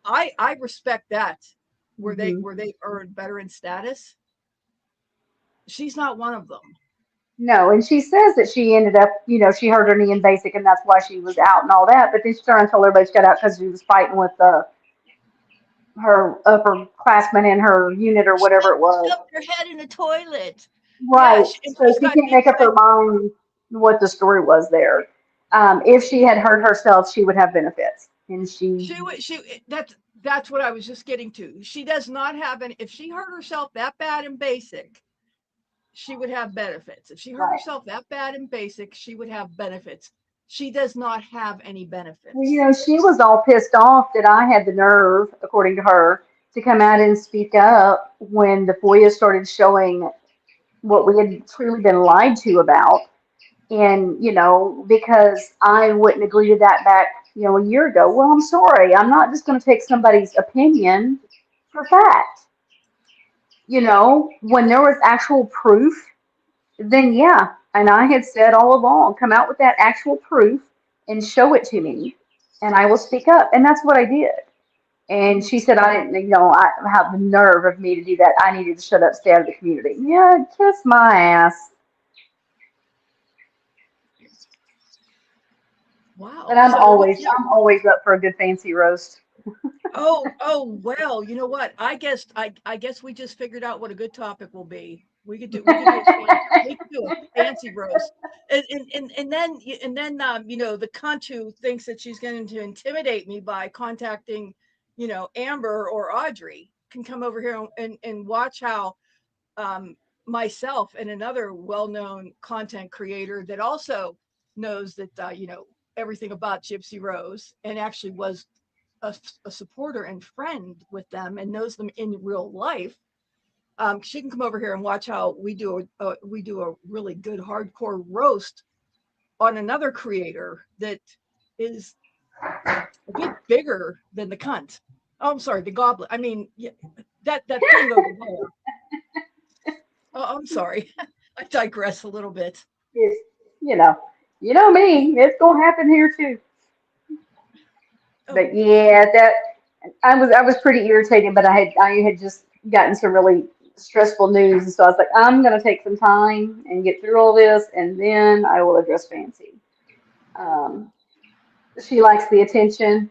I respect that, where they Mhm. earn veteran status. She's not one of them. No, and she says that she ended up, she hurt her knee in basic, and that's why she was out and all that. But then she turned and told everybody she got out because she was fighting with her upperclassmen in her unit or whatever it was. Stuffed her head in the toilet. Yeah, Right. and So she's she got can't make up her mind what the story was there. If she had hurt herself, she would have benefits, and that's what I was just getting to. She does not have any. If she hurt herself that bad in basic, she would have benefits. If she hurt right. herself that bad in basic, she would have benefits. She does not have any Well, benefits. she was all pissed off that I had the nerve, according to her, to come out and speak up when the FOIA started showing what we had truly been lied to about. And, because I wouldn't agree to that back, a year ago. Well, I'm sorry. I'm not just going to take somebody's opinion for fact. When there was actual proof, then yeah. And I had said all along, come out with that actual proof and show it to me, and I will speak up. And that's what I did. And she said, I didn't, I have the nerve of me to do that. I needed to shut up, stay out of the community. Yeah, kiss my ass. But Wow. I'm So always, I'm always up for a good fancy roast. oh well, you know what? I guess we just figured out what a good topic will be. We could do a fancy roast. And then the cunt who thinks that she's going to intimidate me by contacting, Amber or Audrey can come over here and watch how myself and another well-known content creator that also knows that everything about Gypsy Rose and actually was a supporter and friend with them and knows them in real life. She can come over here and watch how we do a really good hardcore roast on another creator that is a bit bigger than the cunt. Oh, I'm sorry, the goblin. I mean, yeah, that thing over there. Oh, I'm sorry. I digress a little bit. It's, you know, me. It's gonna happen here too. Oh, But yeah, that I was pretty irritated, but I had just gotten some really stressful news, and so I was like, I'm gonna take some time and get through all this, and then I will address Fancy. Um, she likes the attention,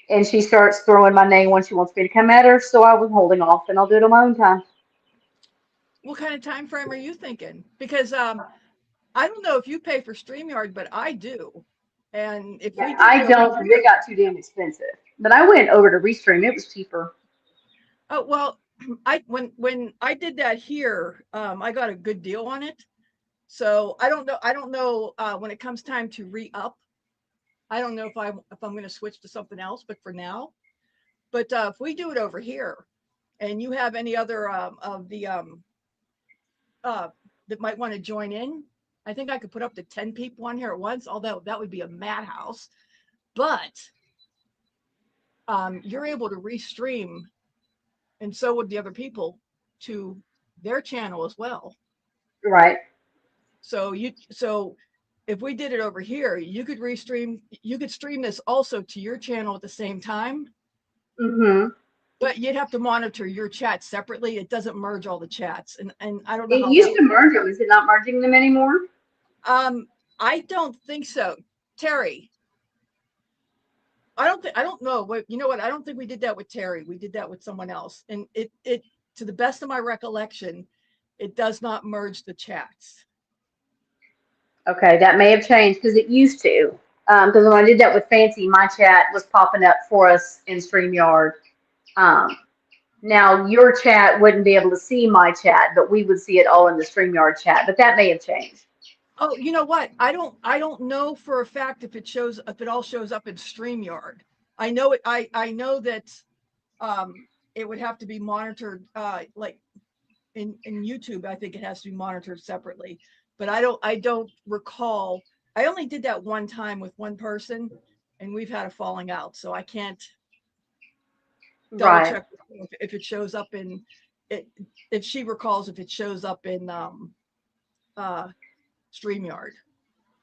and she starts throwing my name when she wants me to come at her. So I was holding off, and I'll do it on my own time. what kind of time frame are you thinking? Because I don't know if you pay for StreamYard, but I do. And if Yeah, we did it I over don't. They here, got too damn expensive. But I went over to Restream. It was cheaper. oh well, when I did that here, I got a good deal on it. So I don't know when it comes time to re-up. I don't know if I'm going to switch to something else, but for now. But if we do it over here, and you have any other of the uh, that might want to join in, I think I could put up to 10 people on here at once. Although that would be a madhouse, but you're able to restream, and so would the other people to their channel as well. Right. So if we did it over here, you could stream this also to your channel at the same time, Mm-hmm. but you'd have to monitor your chat separately. It doesn't merge all the chats, and I don't know It how that used to would work. merge them. Is it not merging them anymore? I don't think so. Terry, I don't know. What you know what? I don't think we did that with Terry. We did that with someone else. And it to the best of my recollection, it does not merge the chats. Okay, that may have changed because it used to. Because when I did that with Fancy, my chat was popping up for us in StreamYard. Um, Now your chat wouldn't be able to see my chat, but we would see it all in the StreamYard chat. But that may have changed. Oh, you know what? I don't know for a fact if it all shows up in StreamYard. I know it I know that it would have to be monitored like in YouTube. I think it has to be monitored separately. But I don't recall. I only did that one time with one person and we've had a falling out. So I can't double Right. check if it shows up in it if she recalls if it shows up in uh StreamYard.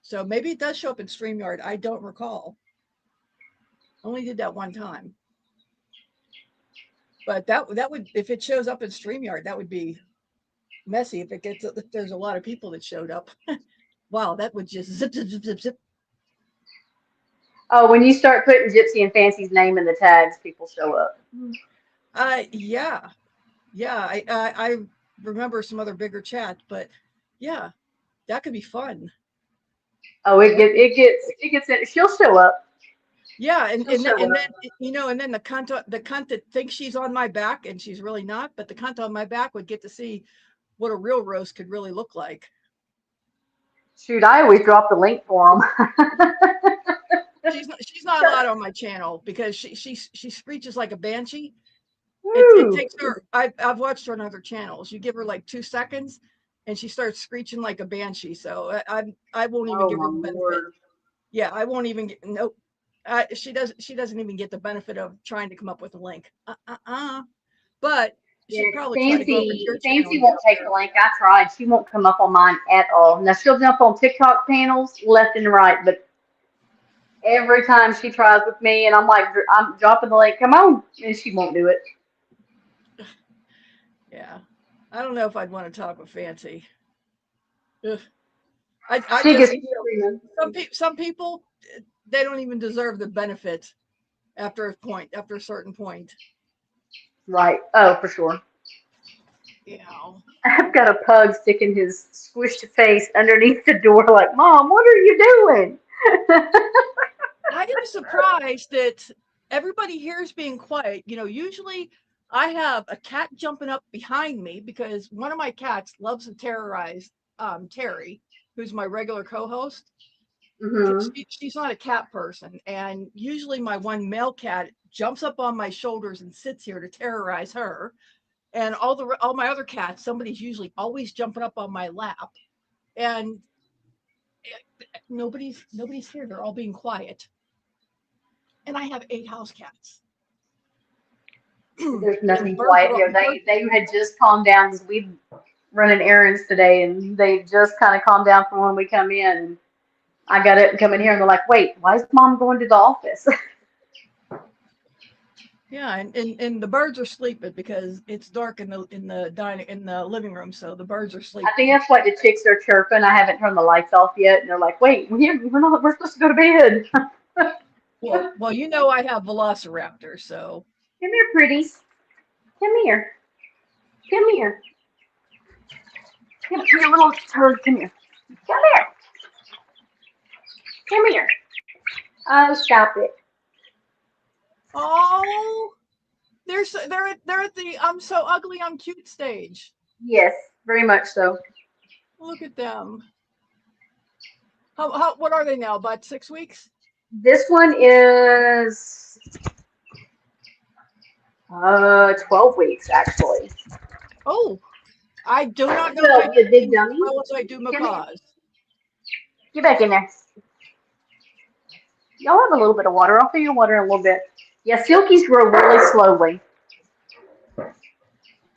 So maybe it does show up in StreamYard. I don't recall. Only did that one time. But that would, if it shows up in StreamYard, that would be messy. If there's a lot of people that showed up. Wow, that would just zip, zip, zip, zip, zip. Oh, when you start putting Gypsy and Fancy's name in the tags, people show up. Yeah, yeah. I remember some other bigger chats, but yeah, that could be fun. Oh, it gets in. She'll show up. Yeah, and She'll show then up. and then the cunt that thinks she's on my back and she's really not, but the cunt on my back would get to see what a real roast could really look like. Shoot, I always drop the link for them. She's not allowed on my channel because she screeches like a banshee. Woo. It takes her. I've watched her on other channels. You give her like 2 seconds, and she starts screeching like a banshee. So I won't even Oh give her the my benefit. Lord. Yeah, I won't even get. Nope. She doesn't even get the benefit of trying to come up with a link. But Yeah, she'd probably try to go over to your channel. Fancy won't take the link. I tried. She won't come up on mine at all. Now she'll jump on TikTok panels left and right, but every time she tries with me, and I'm like, I'm dropping the link. Come on, and she won't do it. Yeah, I don't know if I'd want to talk with Fancy. Ugh. I She just, gets some people, they don't even deserve the benefit after a certain point. right. Oh, for sure. You know. I've got a pug sticking his squished face underneath the door, like, Mom, what are you doing? I am surprised that everybody here is being quiet. You know, usually I have a cat jumping up behind me because one of my cats loves to terrorize Terry, who's my regular co-host. Mm-hmm. She's not a cat person, and usually my one male cat jumps up on my shoulders and sits here to terrorize her. And all my other cats, somebody's usually always jumping up on my lap, and nobody's here. They're all being quiet. And I have 8 house cats. There's nothing quiet here. They had just calmed down because we running errands today, and they just kind of calmed down from when we come in. I got up and come in here, and they're like, "Wait, why is Mom going to the office?" Yeah, and the birds are sleeping because it's dark in the living room, so the birds are sleeping. I think that's why the chicks are chirping. I haven't turned the lights off yet, and they're like, "Wait, we're supposed to go to bed." Well, you know I have velociraptors, so. Come here, pretties. Come here. Come here. Come here, little turd. Come here. Come here. Come here. Oh, stop it. Oh, they're at the I'm so ugly, I'm cute stage. Yes, very much so. Look at them. What are they now? About 6 weeks? This one is 12 weeks, actually. Oh, I do not know Well, the big dummy. as well as I do macaws. Get back in there. Y'all have a little bit of water. I'll fill your water in a little bit. Yeah, silkies grow really slowly.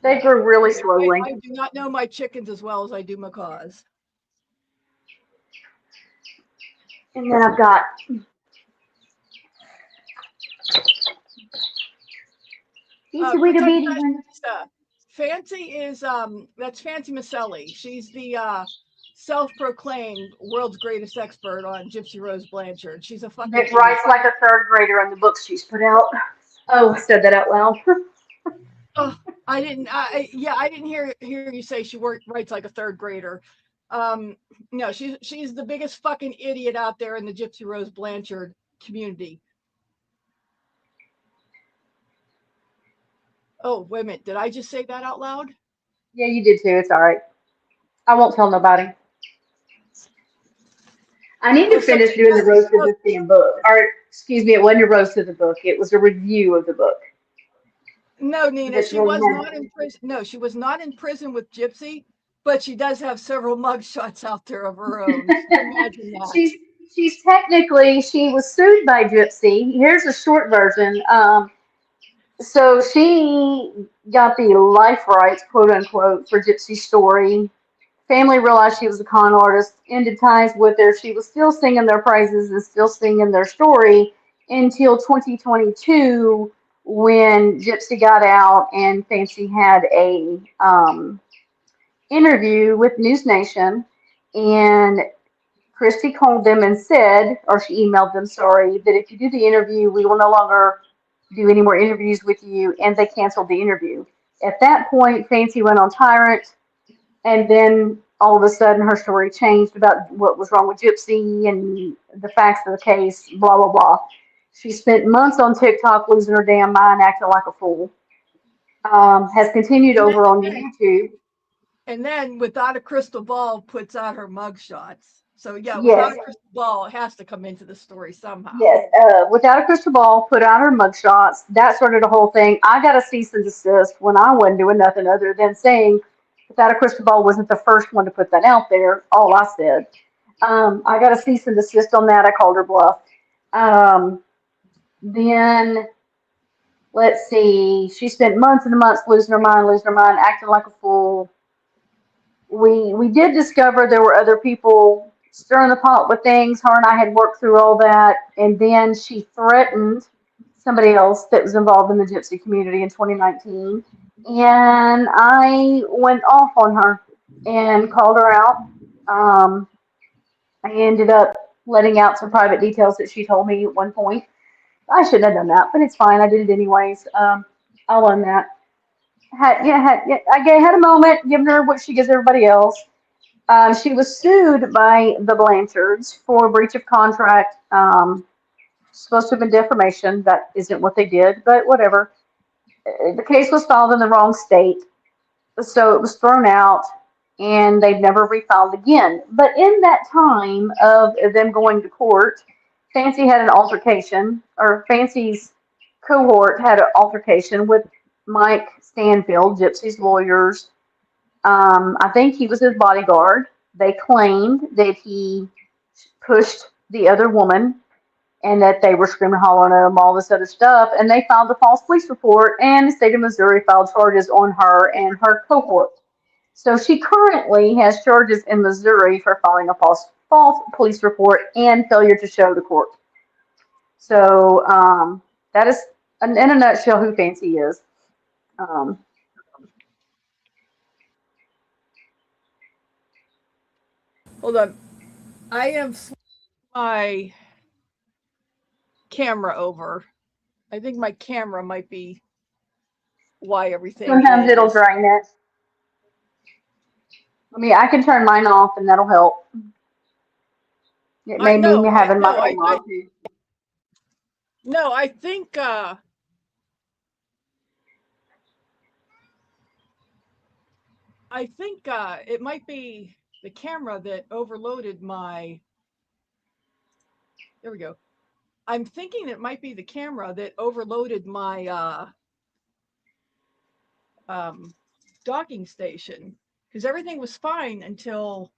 They grow really slowly. I do not know my chickens as well as I do macaws. And then I've got Fancy is that's Fancy Maselli. She's the self-proclaimed world's greatest expert on Gypsy Rose Blanchard. She's a fucking that writes like a third grader on the books she's put out. Oh, I said that out loud. Oh, I didn't hear you say she writes like a third grader. No, she's the biggest fucking idiot out there in the Gypsy Rose Blanchard community. Oh, wait a minute. Did I just say that out loud? Yeah, you did too. It's all right. I won't tell nobody. I need to finish doing the roast of the damn book. Or, excuse me, it wasn't a roast of the book. It was a review of the book. No, Nina, she was not in prison. No, she was not in prison with Gypsy, but she does have several mugshots out there of her own. Imagine that. She's technically, she was sued by Gypsy. Here's a short version. So she got the life rights, quote unquote, for Gypsy's story. Family realized she was a con artist, ended ties with her. She was still singing their praises and still singing their story until 2022 when Gypsy got out and Fancy had a interview with News Nation, and Christy called them and said, or she emailed them, sorry, that if you do the interview, we will no longer do any more interviews with you, and they canceled the interview. At that point, Fancy went on Tyrant, and then all of a sudden her story changed about what was wrong with Gypsy and the facts of the case, blah, blah, blah. She spent months on TikTok losing her damn mind, acting like a fool. Has continued over on YouTube. And then Without a Crystal Ball puts out her mugshots. So yeah, Yes. Without a Crystal Ball has to come into the story somehow. Yes, Without a Crystal Ball put out her mugshots. That started the whole thing. I got a cease and desist when I wasn't doing nothing other than saying Without a Crystal Ball wasn't the first one to put that out there. All I said. I got a cease and desist on that. I called her bluff. Then let's see. She spent months and months losing her mind, acting like a fool. We did discover there were other people stirring the pot with things. Her and I had worked through all that, and then she threatened somebody else that was involved in the Gypsy community in 2019, and I went off on her and called her out. I ended up letting out some private details that she told me at one point. I shouldn't have done that, but it's fine. I did it anyways. I'll own that. I had a moment, giving her what she gives everybody else. She was sued by the Blanchards for breach of contract. Supposed to have been defamation. That isn't what they did, but whatever. The case was filed in the wrong state, so it was thrown out, and they've never refiled again. But in that time of them going to court, Fancy had an altercation, or Fancy's cohort had an altercation with Mike Stanfield, Gypsy's lawyers. I think he was his bodyguard. They claimed that he pushed the other woman and that they were screaming, hollering at him, all this other stuff. And they filed a false police report, and the state of Missouri filed charges on her and her cohort. So she currently has charges in Missouri for filing a false police report and failure to show to court. So that is, in a nutshell, who Fancy is. Hold on. I am my camera over. I think my camera might be why everything. Sometimes it'll drain it. I mean, I can turn mine off and that'll help. It may mean me having my phone on too. No, I think it might be the camera that overloaded my. There we go. I'm thinking it might be the camera that overloaded my docking station, because everything was fine until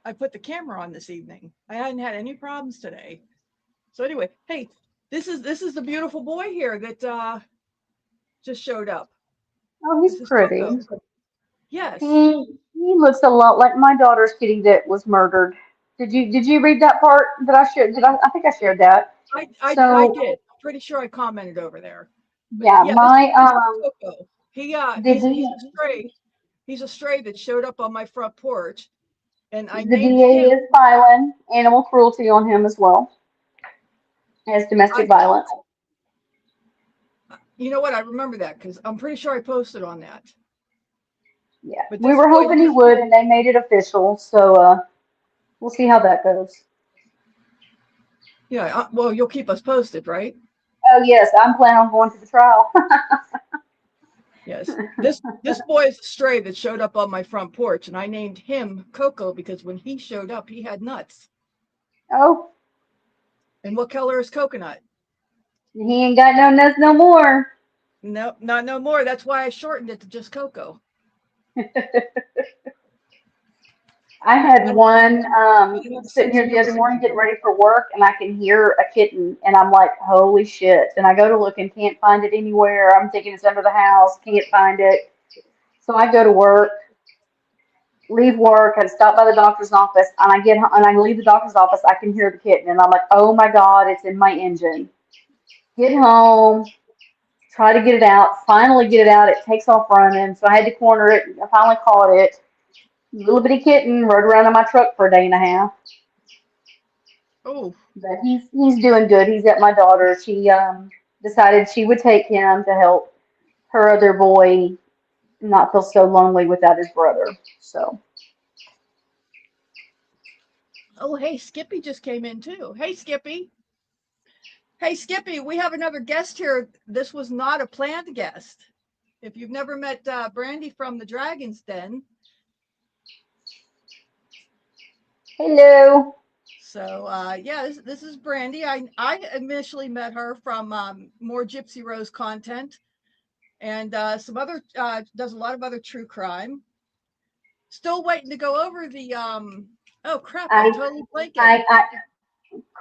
I put the camera on this evening. I hadn't had any problems today. So anyway, hey, this is the beautiful boy here that just showed up. Oh, he's pretty. Coco. Yes. He looks a lot like my daughter's kitty that was murdered. Did you read that part that I shared? I think I shared that. I did. I'm pretty sure I commented over there. But yeah, my Coco. He's a stray. He's a stray that showed up on my front porch, and I the named DA him. is filing animal cruelty on him as well as domestic violence. You know what? I remember that because I'm pretty sure I posted on that. Yeah, But we were hoping he would, and they made it official. So we'll see how that goes. Yeah, well, you'll keep us posted, right? Oh yes, I'm planning on going to the trial. Yes, this boy is a stray that showed up on my front porch, and I named him Coco because when he showed up, he had nuts. Oh. And what color is coconut? He ain't got no nuts no more. No, not no more. That's why I shortened it to just Coco. I had one sitting here the other morning getting ready for work, and I can hear a kitten, and I'm like, holy shit. And I go to look and can't find it anywhere. I'm thinking it's under the house, can't find it. So I go to work, leave work, and stop by the doctor's office, and I leave the doctor's office, I can hear the kitten, and I'm like, oh my God, it's in my engine. Get home, try to get it out, finally get it out. It takes off running. So I had to corner it. I finally caught it. Little bitty kitten rode around in my truck for a day and a half. Oh, But he's doing good. He's at my daughter. She decided she would take him to help her other boy not feel so lonely without his brother. So oh, hey, Skippy just came in too. Hey, Skippy. Hey, Skippy, we have another guest here. This was not a planned guest. If you've never met Brandy from the Dragon's Den, hello. so yeah, this is Brandy. I initially met her from more Gypsy Rose content and some other does a lot of other true crime. Still waiting to go over the oh crap, I'm I totally blanking. I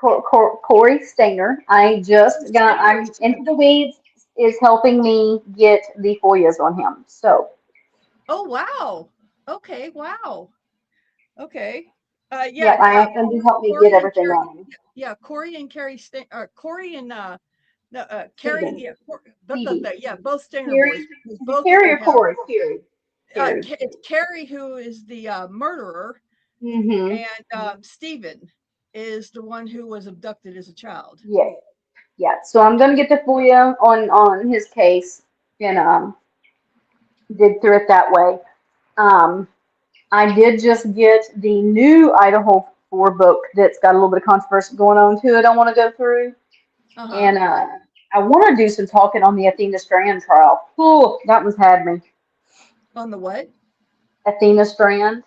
Corey Stanger. I'm into the weeds is helping me get the FOIAs on him. So Oh wow. Okay, wow. Okay. yeah, Yeah, I asked him to help me get Corey and everything Carrie. on him. Yeah, Corey and Carrie. Corey and no, Carrie. Steven, Yeah, Stevie, yeah, both Stinger boys. Carrie, Because is it both of Carrie them or have. Corey? Carrie, Carrie. It's Carrie who is the murderer, Mm-hmm. and Stephen is the one who was abducted as a child. Yeah, yeah. So I'm gonna get the FOIA on his case and dig through it that way. Um, I did just get the new Idaho 4 book that's got a little bit of controversy going on to it. I want to go through, Uh-huh. and I want to do some talking on the Athena Strand trial. Ooh, that one's had me. On the what? Athena Strand.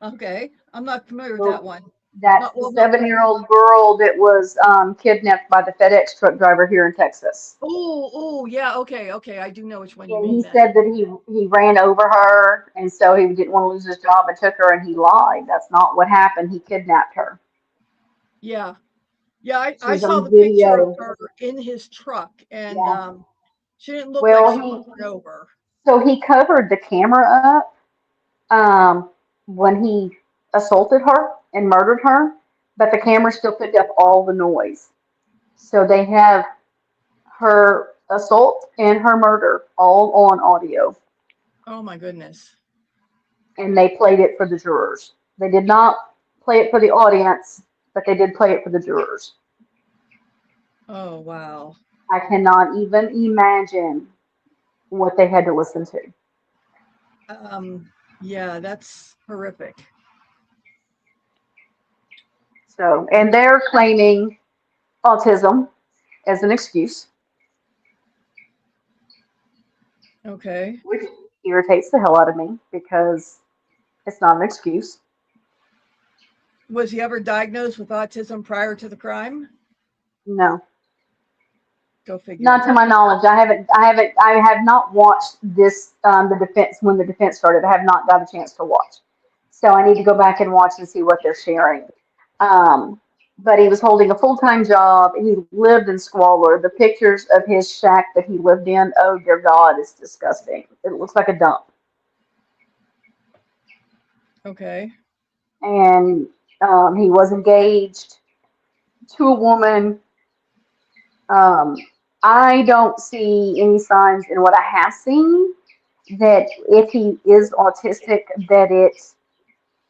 Okay, I'm not familiar with that Well, one. that's Not the well. No. 7-year-old girl that was kidnapped by the FedEx truck driver here in Texas. Oh, yeah. Okay. I do know which one you And mean he then. said that he ran over her, and so he didn't want to lose his job and took her, and he lied. That's not what happened. He kidnapped her. Yeah. Yeah, I She's saw on the picture of video. her in his truck, and Yeah. she didn't look like Well, she was run over. he covered the camera up when he assaulted her and murdered her, but the camera still picked up all the noise. So they have her assault and her murder all on audio, Oh my goodness. and they played it for the jurors. They did not play it for the audience, but they did play it for the jurors. Oh wow. I cannot even imagine what they had to listen to. Yeah, that's horrific. So, and they're claiming autism as an excuse, Okay. which irritates the hell out of me because it's not an excuse. Was he ever diagnosed with autism prior to the crime? No, Go figure. not to my knowledge. I have not watched this, the defense, when the defense started. I have not got a chance to watch. So I need to go back and watch and see what they're sharing. Um, but he was holding a full-time job. He lived in squalor. The pictures of his shack that he lived in, oh dear God, it's disgusting. It looks like a dump. Okay. And he was engaged to a woman. Um, I don't see any signs in what I have seen that if he is autistic, that it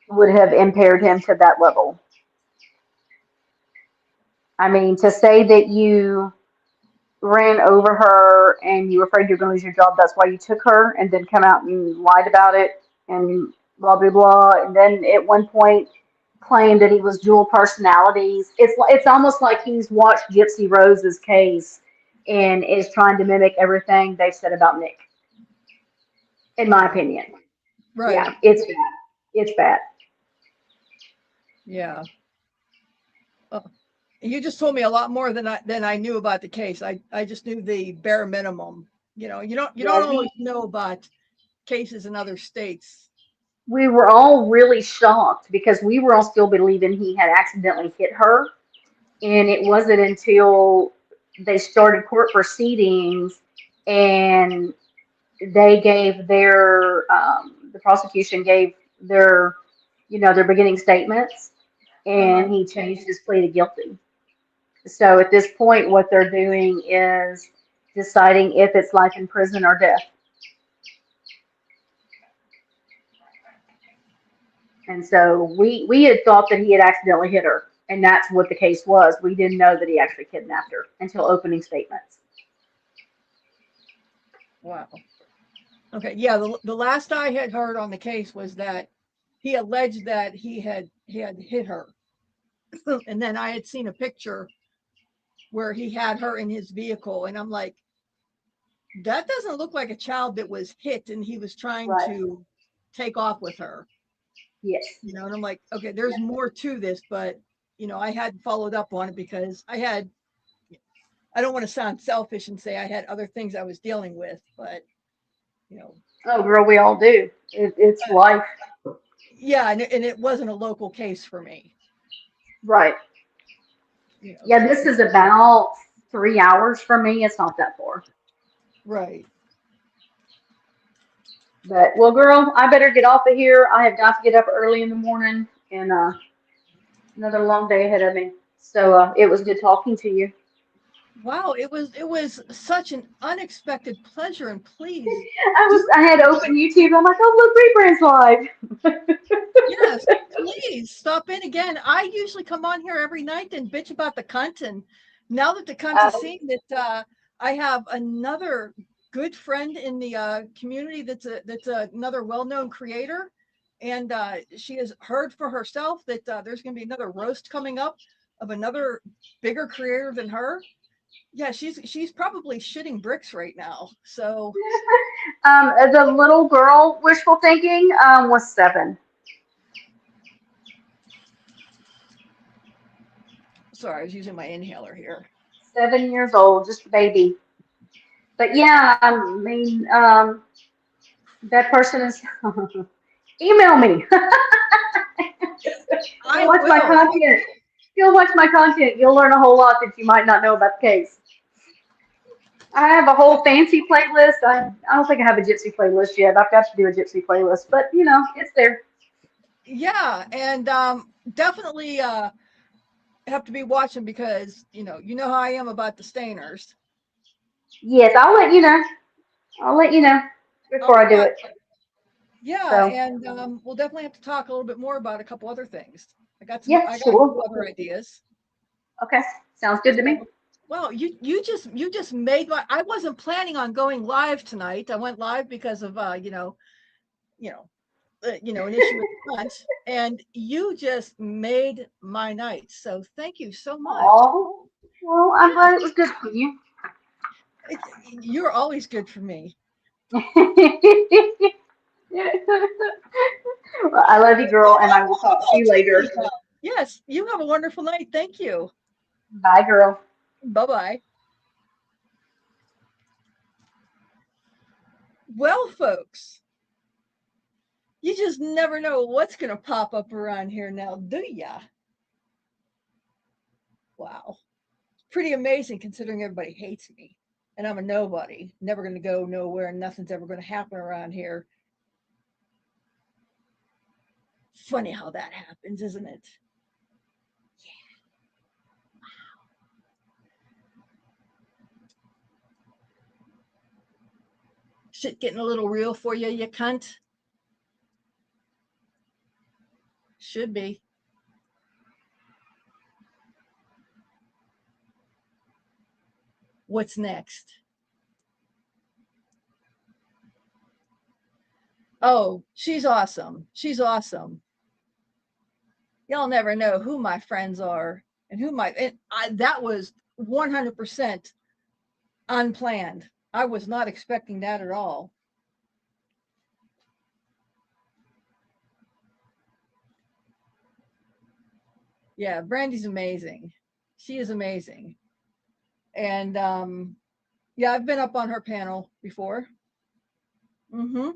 would have impaired him to that level. I mean, to say that you ran over her and you were afraid you're going to lose your job, that's why you took her, and then come out and lied about it and blah, blah, blah. And then at one point claimed that he was dual personalities. It's almost like he's watched Gypsy Rose's case and is trying to mimic everything they've said about Nick, in my opinion. Right. Yeah, it's bad. It's bad. Yeah. Oh, you just told me a lot more than I knew about the case. I just knew the bare minimum. You know, you don't Yeah, always know about cases in other states. we were all really shocked because we were all still believing he had accidentally hit her. And it wasn't until they started court proceedings and they gave the prosecution gave their, their beginning statements, Uh-huh. and he changed his plea to guilty. So at this point, what they're doing is deciding if it's life in prison or death. And so we had thought that he had accidentally hit her, and that's what the case was. We didn't know that he actually kidnapped her until opening statements. Wow. Okay. Yeah. The last I had heard on the case was that he alleged that he had hit her, and then I had seen a picture where he had her in his vehicle, and I'm like, that doesn't look like a child that was hit and he was trying Right. to take off with her. Yes. And I'm like, okay, there's more to this, but I hadn't followed up on it because I don't want to sound selfish and say I had other things I was dealing with, but Oh, girl, we all do. It's life. yeah, and it wasn't a local case for me. Right. Yeah, this is about 3 hours for me. It's not that far. Right. But, well, girl, I better get off of here. I have got to get up early in the morning and another long day ahead of me. So it was good talking to you. Wow, it was such an unexpected pleasure, and please, I had open YouTube. I'm like, oh, look, Rebrand's live. yes, please stop in again. I usually come on here every night and bitch about the cunt, and now that the cunt has seen that I have another good friend in the community that's another well-known creator, and she has heard for herself that there's going to be another roast coming up of another bigger creator than her. Yeah, she's probably shitting bricks right now. So The little girl, wishful thinking, was 7. sorry, I was using my inhaler here. 7 years old, just a baby. But yeah, I mean, that person is. Email me. I Watch my will. content. You'll watch my content. You'll learn a whole lot that you might not know about the case. I have a whole fancy playlist. I don't think I have a gypsy playlist yet. I've got to do a gypsy playlist, but it's there. Yeah, and definitely have to be watching because you know how I am about the Stainers. Yes, I'll let you know. I'll let you know before I do it. Yeah, So and we'll definitely have to talk a little bit more about a couple other things. I got yeah, a sure. couple other ideas. Okay, sounds good to me. Well, you just made my. I wasn't planning on going live tonight. I went live because of an issue with lunch, and you just made my night. So thank you so much. Oh, well, I'm glad it was good for you. You're always good for me. Well, I love you, girl, and I will talk to you later. Yes, you have a wonderful night. Thank you. Bye, girl. Bye-bye. Well, folks, you just never know what's going to pop up around here now, do ya? Wow. It's pretty amazing considering everybody hates me and I'm a nobody, never going to go nowhere, and nothing's ever going to happen around here. Funny how that happens, isn't it? Yeah. Wow. Shit getting a little real for you, you cunt. Should be. What's next? Oh, she's awesome. She's awesome. Y'all never know who my friends are and that was 100% unplanned. I was not expecting that at all. Yeah, Brandy's amazing. She is amazing. And yeah, I've been up on her panel before. Mm-hmm.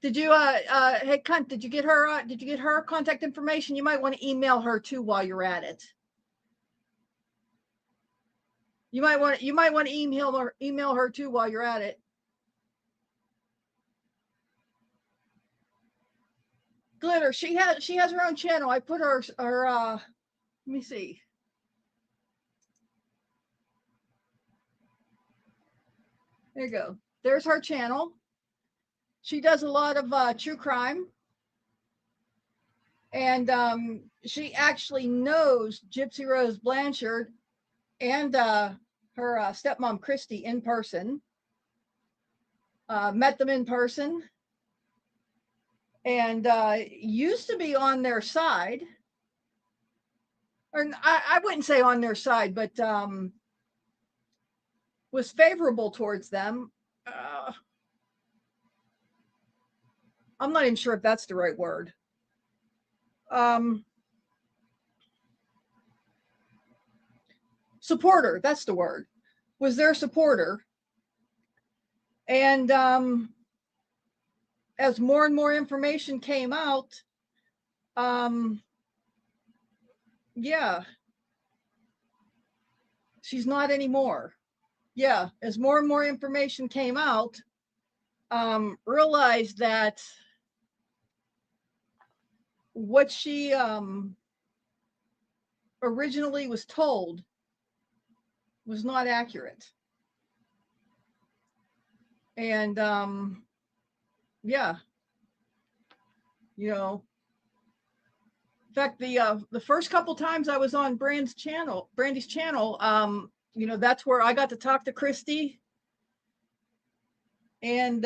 Did you hey cunt, did you get her contact information? You might want to email her too while you're at it. You might want to email her too while you're at it. Glitter, she has her own channel. I put her let me see. There you go. There's her channel. She does a lot of true crime. And she actually knows Gypsy Rose Blanchard and her stepmom Christy in person. Met them in person. And used to be on their side. Or I wouldn't say on their side, but was favorable towards them. I'm not even sure if that's the right word. Supporter, that's the word, was their supporter. And as more and more information came out, yeah, she's not anymore. Yeah, as more and more information came out, realized that what she originally was told was not accurate. And yeah, you know, in fact, the first couple times I was on Brandy's channel, you know, that's where I got to talk to Christy. And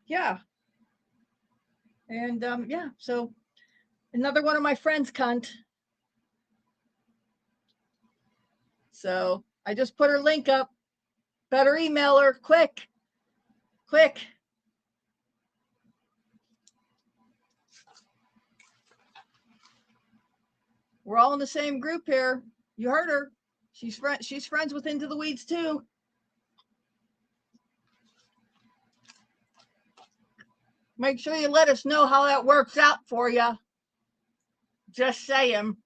yeah. And yeah, so another one of my friends, cunt. So I just put her link up. Better email her, quick. We're all in the same group here. You heard her. She's friends with Into the Weeds too. Make sure you let us know how that works out for you. Just saying.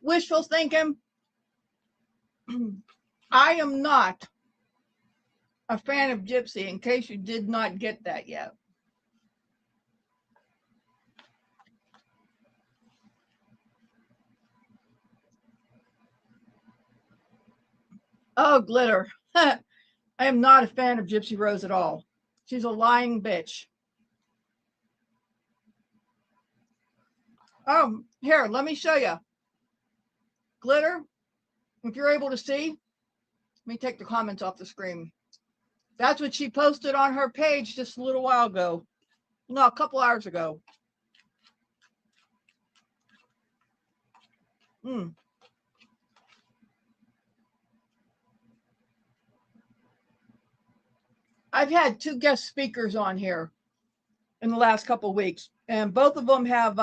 Wishful thinking. I am not a fan of Gypsy, in case you did not get that yet. Oh, Glitter. I am not a fan of Gypsy Rose at all. She's a lying bitch. Oh, here, let me show you. Glitter, if you're able to see, let me take the comments off the screen. That's what she posted on her page just a little while ago. No, a couple hours ago. I've had 2 guest speakers on here in the last couple of weeks, and both of them have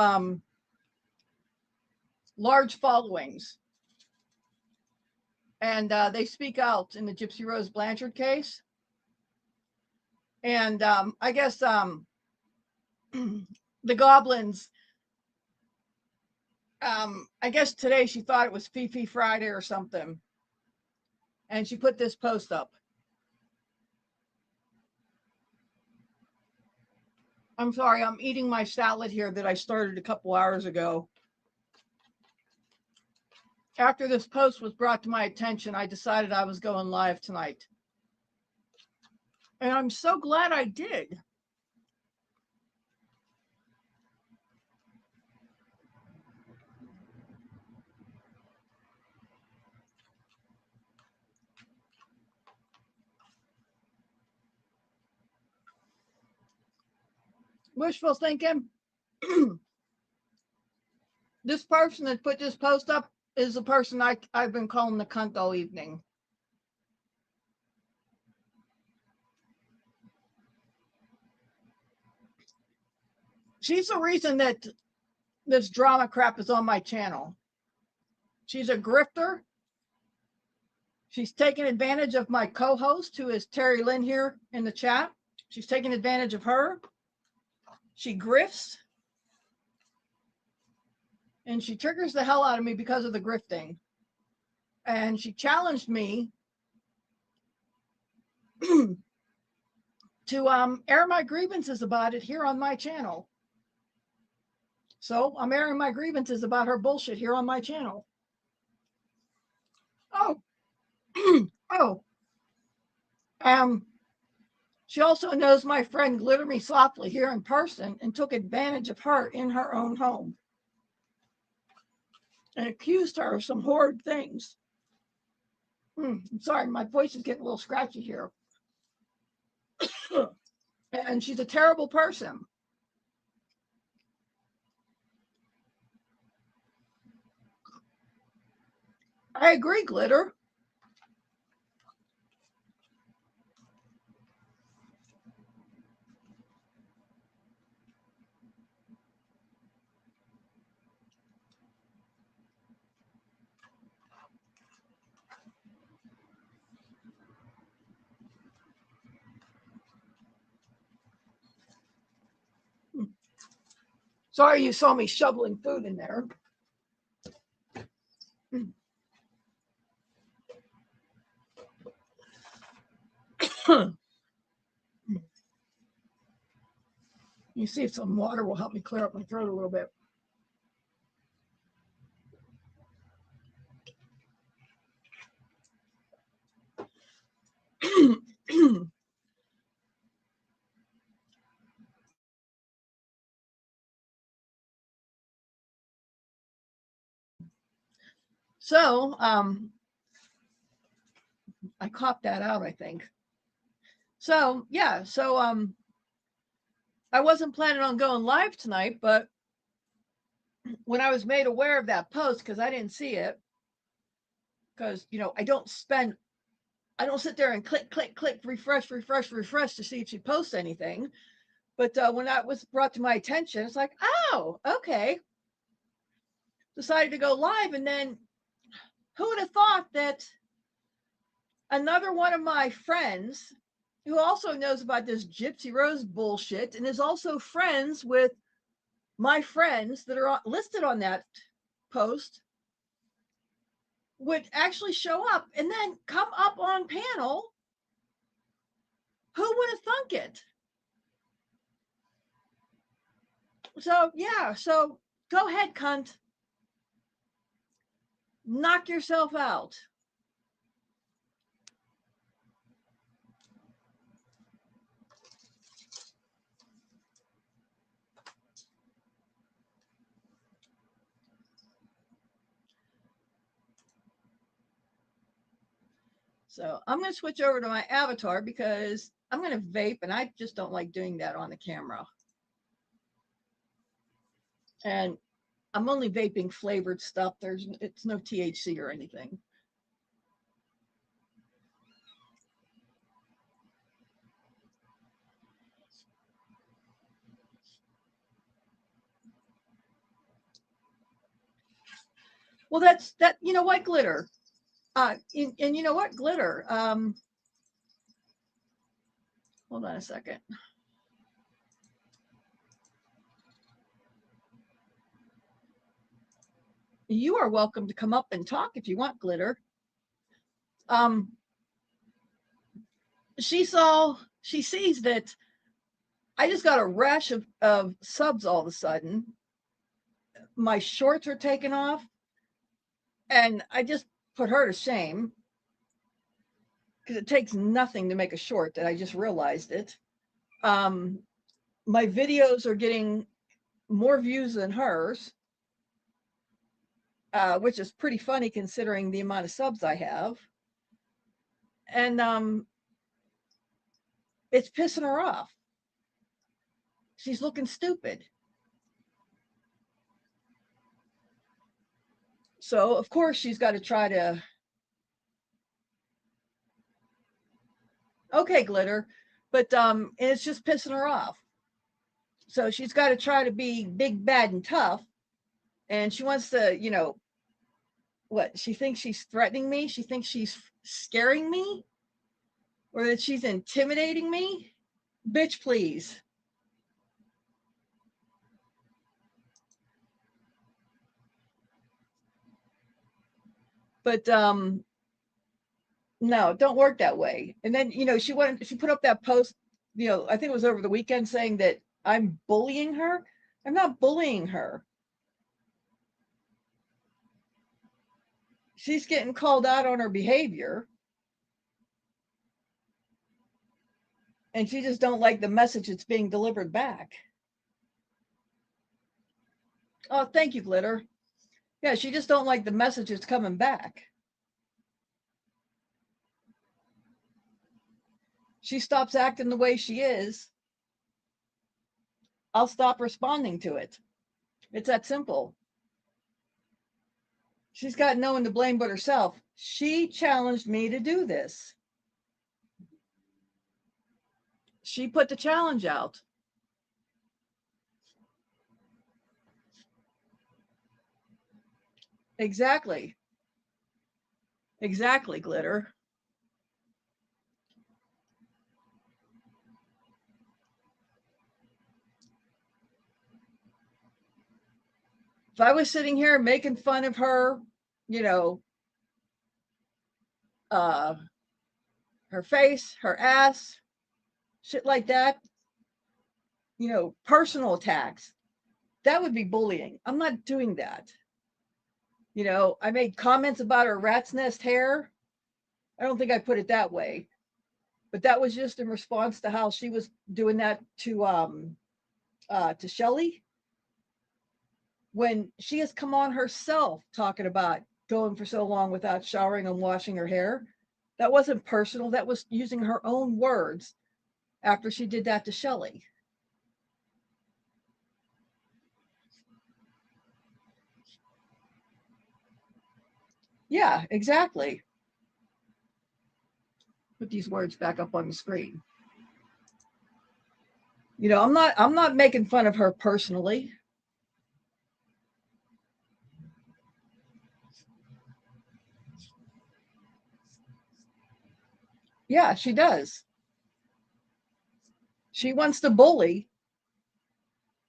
large followings. And they speak out in the Gypsy Rose Blanchard case. And I guess the Goblins, I guess today she thought it was Fifi Friday or something. And she put this post up. I'm sorry, I'm eating my salad here that I started a couple hours ago. After this post was brought to my attention, I decided I was going live tonight. And I'm so glad I did. Wishful thinking. This person that put this post up is the person I've been calling the cunt all evening. She's the reason that this drama crap is on my channel. She's a grifter. She's taking advantage of my co-host, who is Terry Lynn here in the chat. She's taking advantage of her. She grifts. And she triggers the hell out of me because of the grifting. And she challenged me to air my grievances about it here on my channel. So I'm airing my grievances about her bullshit here on my channel. Oh, oh. She also knows my friend Glitter Me Softly here in person and took advantage of her in her own home and accused her of some horrid things. I'm sorry, my voice is getting a little scratchy here. And she's a terrible person. I agree, Glitter. Sorry you saw me shoveling food in there. You see if some water will help me clear up my throat a little bit. So, I coughed that out, I think. So, yeah, so I wasn't planning on going live tonight, but when I was made aware of that post, because I didn't see it, because, you know, I don't sit there and click, click, click, refresh, refresh, refresh to see if she posts anything. But when that was brought to my attention, it's like, oh, okay. Decided to go live. And then who would have thought that another one of my friends who also knows about this Gypsy Rose bullshit and is also friends with my friends that are listed on that post would actually show up and then come up on panel. Who would have thunk it? So, yeah, so go ahead, cunt. Knock yourself out. So I'm going to switch over to my avatar because I'm going to vape and I just don't like doing that on the camera. And I'm only vaping flavored stuff. It's no THC or anything. Well, you know what, Glitter? And you know what, Glitter? Hold on a second. You are welcome to come up and talk if you want, Glitter. She sees that I just got a rash of subs all of a sudden. My shorts are taken off. And I just put her to shame because it takes nothing to make a short, and I just realized it. My videos are getting more views than hers, which is pretty funny considering the amount of subs I have. And it's pissing her off. She's looking stupid. So, of course, she's got to try to. Okay, Glitter. But and it's just pissing her off. So she's got to try to be big, bad, and tough. And she wants to, you know, what? She thinks she's threatening me. She thinks she's scaring me. Or that she's intimidating me. Bitch, please. But No, it don't work that way. And then, she put up that post, I think it was over the weekend, saying that I'm bullying her. I'm not bullying her. She's getting called out on her behavior. And she just don't like the message that's being delivered back. Oh, thank you, Glitter. Yeah, she just don't like the message that's coming back. She stops acting the way she is, I'll stop responding to it. It's that simple. She's got no one to blame but herself. She challenged me to do this. She put the challenge out. Exactly. Exactly, Glitter. If I was sitting here making fun of her, her face, her ass, shit like that, personal attacks, that would be bullying. I'm not doing that. I made comments about her rat's nest hair. I don't think I put it that way, but that was just in response to how she was doing that to Shelly, when she has come on herself talking about going for so long without showering and washing her hair. That wasn't personal. That was using her own words after she did that to Shelly. Yeah, exactly. Put these words back up on the screen. I'm not making fun of her personally. Yeah, she does. She wants to bully.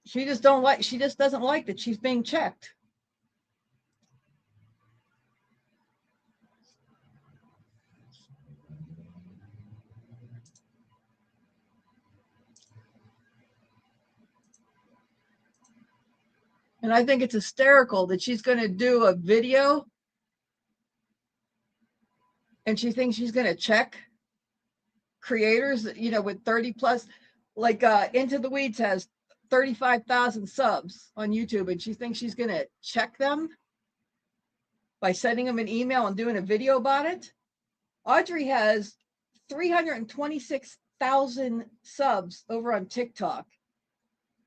She just doesn't like that she's being checked. And I think it's hysterical that she's going to do a video and she thinks she's going to check creators, with 30 plus, like Into the Weeds has 35,000 subs on YouTube, and she thinks she's going to check them by sending them an email and doing a video about it. Audrey has 326,000 subs over on TikTok,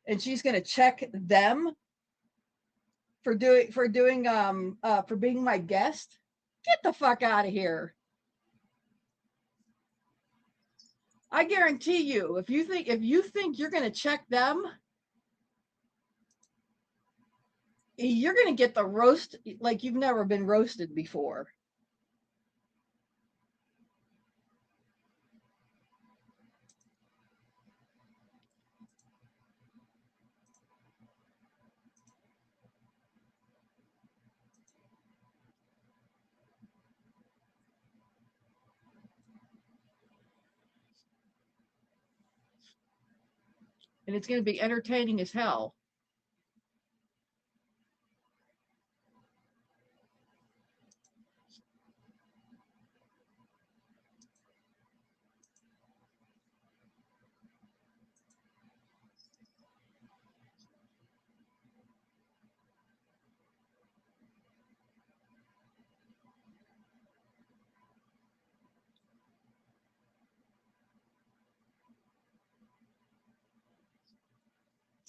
and she's going to check them for being my guest. Get the fuck out of here. I guarantee you, if you think you're going to check them, you're going to get the roast like you've never been roasted before. And it's going to be entertaining as hell.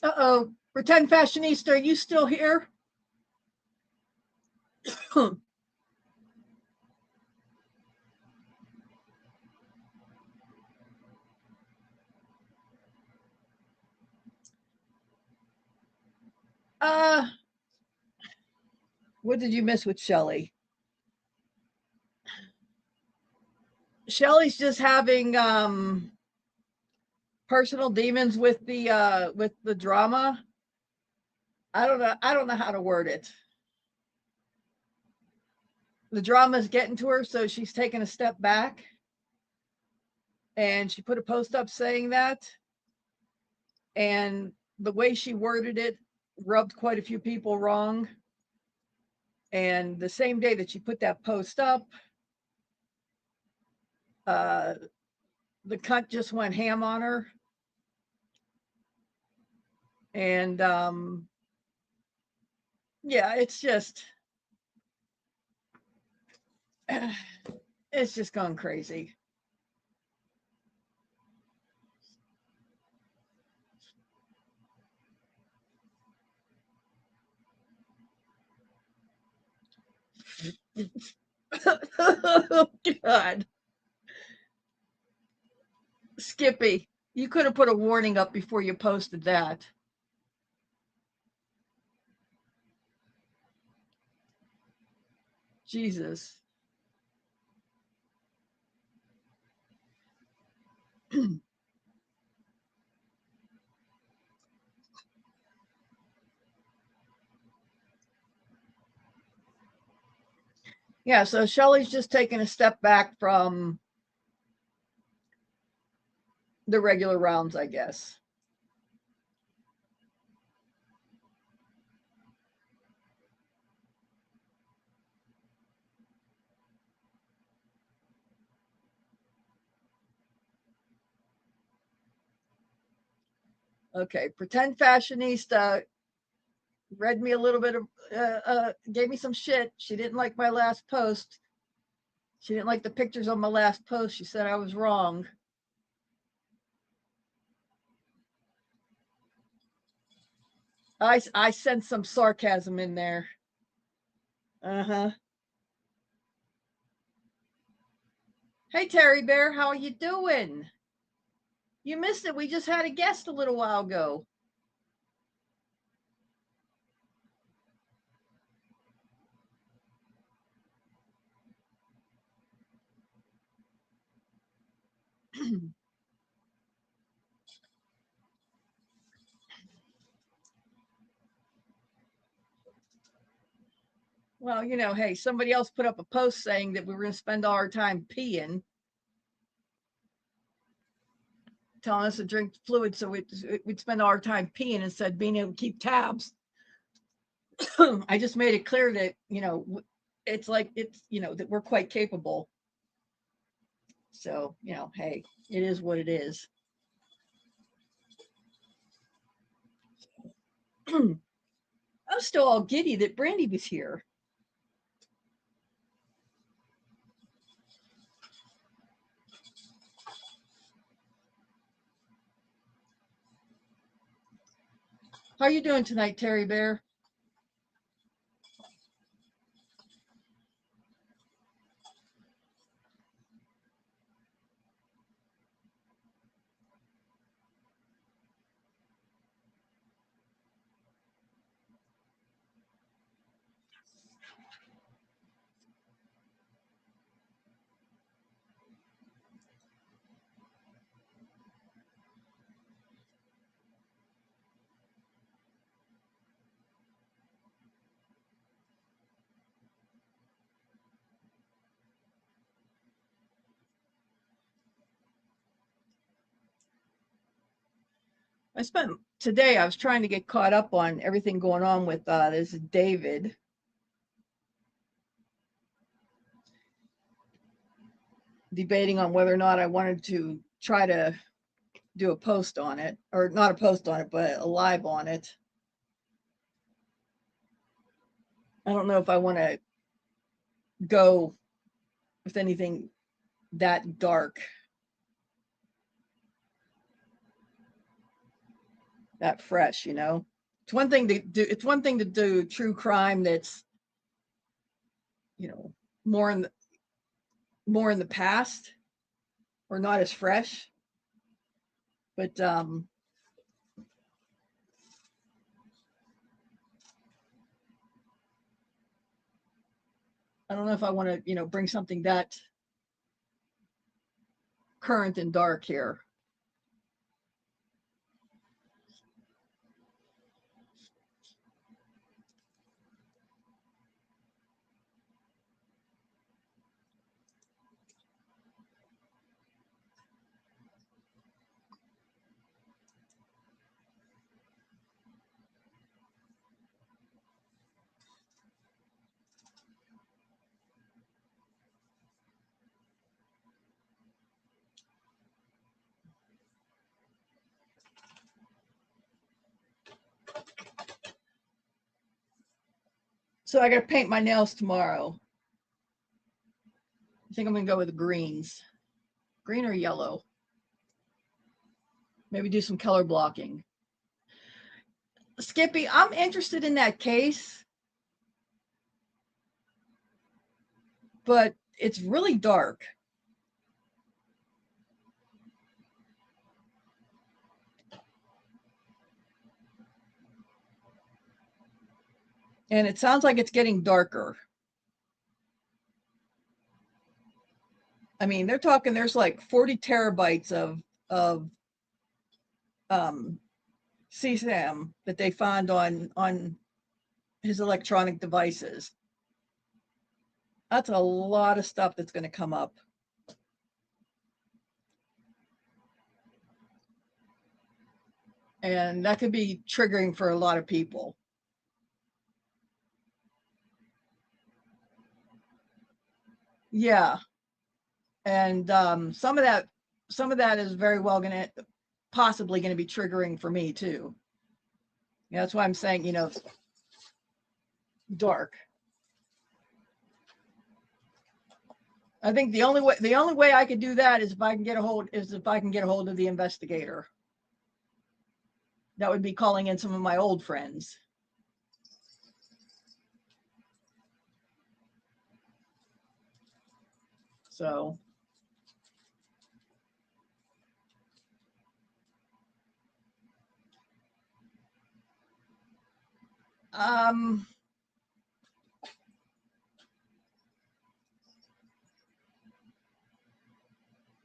Uh-oh. Pretend Fashionista, are you still here? What did you miss with Shelly? Shelly's just having personal demons with the drama. I don't know how to word it. the drama's getting to her, so she's taking a step back. And she put a post up saying that. And the way she worded it rubbed quite a few people wrong. And the same day that she put that post up, the cunt just went ham on her. And yeah, it's just gone crazy. Oh, God. Skippy, you could have put a warning up before you posted that. Jesus. Yeah, so Shelly's just taking a step back from the regular rounds, I guess. Okay, pretend fashionista read me a little bit of, gave me some shit. She didn't like my last post. She didn't like the pictures on my last post. She said I was wrong. I sent some sarcasm in there. Uh-huh. Hey, Terry Bear, how are you doing? You missed it. We just had a guest a little while ago. Well, you know, hey, somebody else put up a post saying that we were going to spend all our time peeing, telling us to drink fluid so we'd spend all our time peeing instead of being able to keep tabs. I just made it clear that, you know, it's like, it's, you know, that we're quite capable. So, you know, hey, it is what it is. I'm still all giddy that Brandy was here. How are you doing tonight, Terry Bear? I was trying to get caught up on everything going on with this David. Debating on whether or not I wanted to try to do a post on it, or not a post on it, but a live on it. I don't know if I want to go with anything that dark, that fresh, you know. It's one thing to do true crime that's, you know, more in the past or not as fresh. But I don't know if I want to, you know, bring something that current and dark here. So I got to paint my nails tomorrow. I think I'm going to go with the greens. Green or yellow. Maybe do some color blocking. Skippy, I'm interested in that case, but it's really dark. And it sounds like it's getting darker. I mean, they're talking, there's like 40 terabytes of CSAM that they found on his electronic devices. That's a lot of stuff that's going to come up. And that could be triggering for a lot of people. Yeah. And some of that is very well going to possibly going to be triggering for me too. Yeah, that's why I'm saying, you know, dark. I think the only way I could do that is if I can get a hold of the investigator. That would be calling in some of my old friends. So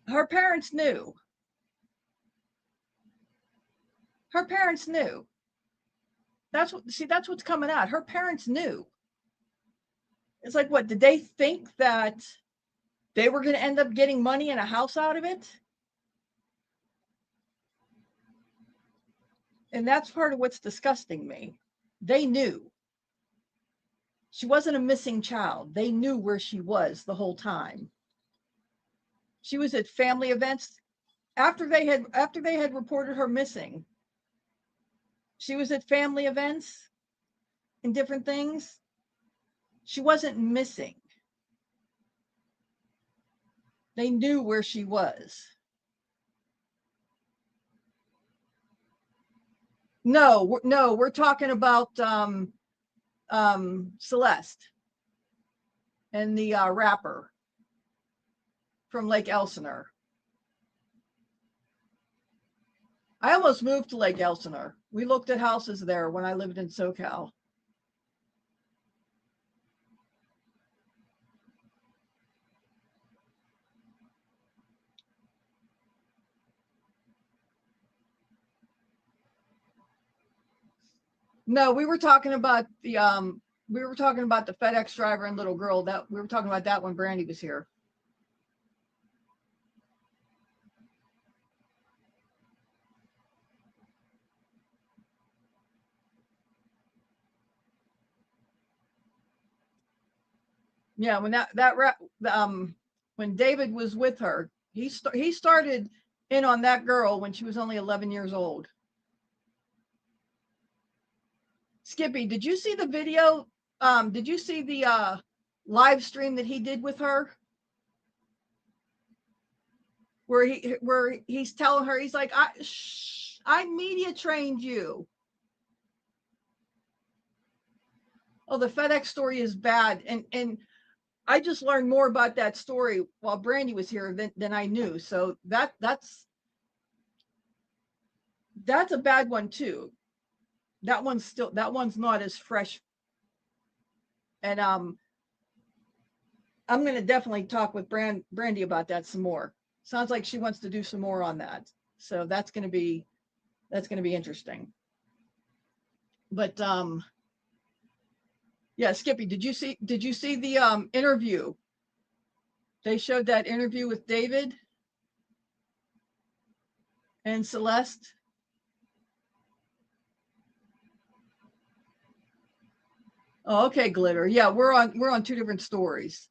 her parents knew. Her parents knew. That's what's coming out. Her parents knew. It's like, what, did they think that they were going to end up getting money and a house out of it? And that's part of what's disgusting me. They knew. She wasn't a missing child. They knew where she was the whole time. She was at family events after they had reported her missing. She was at family events and different things. She wasn't missing. They knew where she was. No, we're talking about Celeste and the rapper from Lake Elsinore. I almost moved to Lake Elsinore. We looked at houses there when I lived in SoCal. No, we were talking about the FedEx driver and little girl. That we were talking about that when Brandy was here. Yeah, when David was with her, he started in on that girl when she was only 11 years old. Skippy, did you see the video? Did you see the live stream that he did with her? Where he's telling her, he's like, I media trained you. Oh, the FedEx story is bad. And I just learned more about that story while Brandy was here than I knew. So that's a bad one too. That one's not as fresh. And I'm going to definitely talk with Brandy about that some more. Sounds like she wants to do some more on that. So that's going to be interesting. But yeah, Skippy, did you see the interview? They showed that interview with David and Celeste. Oh, okay, Glitter. Yeah, we're on two different stories.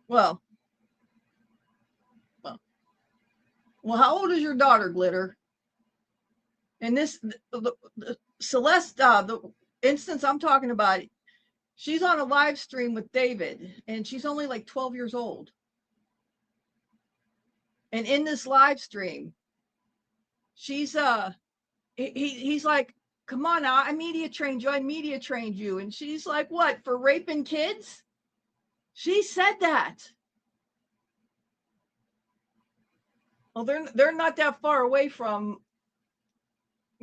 Well, how old is your daughter, Glitter? And this the Celeste, instance I'm talking about, she's on a live stream with David, and she's only like 12 years old. And in this live stream, she's he's like, come on now, I media trained you. And she's like, what, for raping kids? She said that. Well, they're not that far away from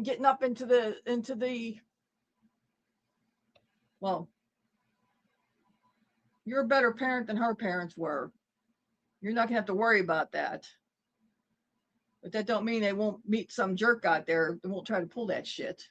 getting up into the well, you're a better parent than her parents were. You're not gonna have to worry about that. But that don't mean they won't meet some jerk out there that won't try to pull that shit.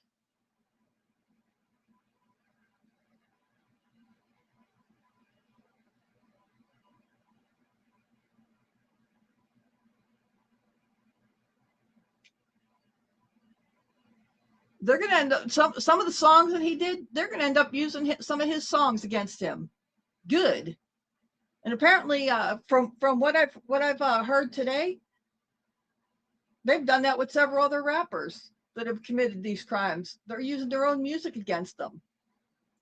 They're gonna end up some of the songs that he did. They're gonna end up using some of his songs against him. Good. And apparently, from what I've heard today, they've done that with several other rappers that have committed these crimes. They're using their own music against them.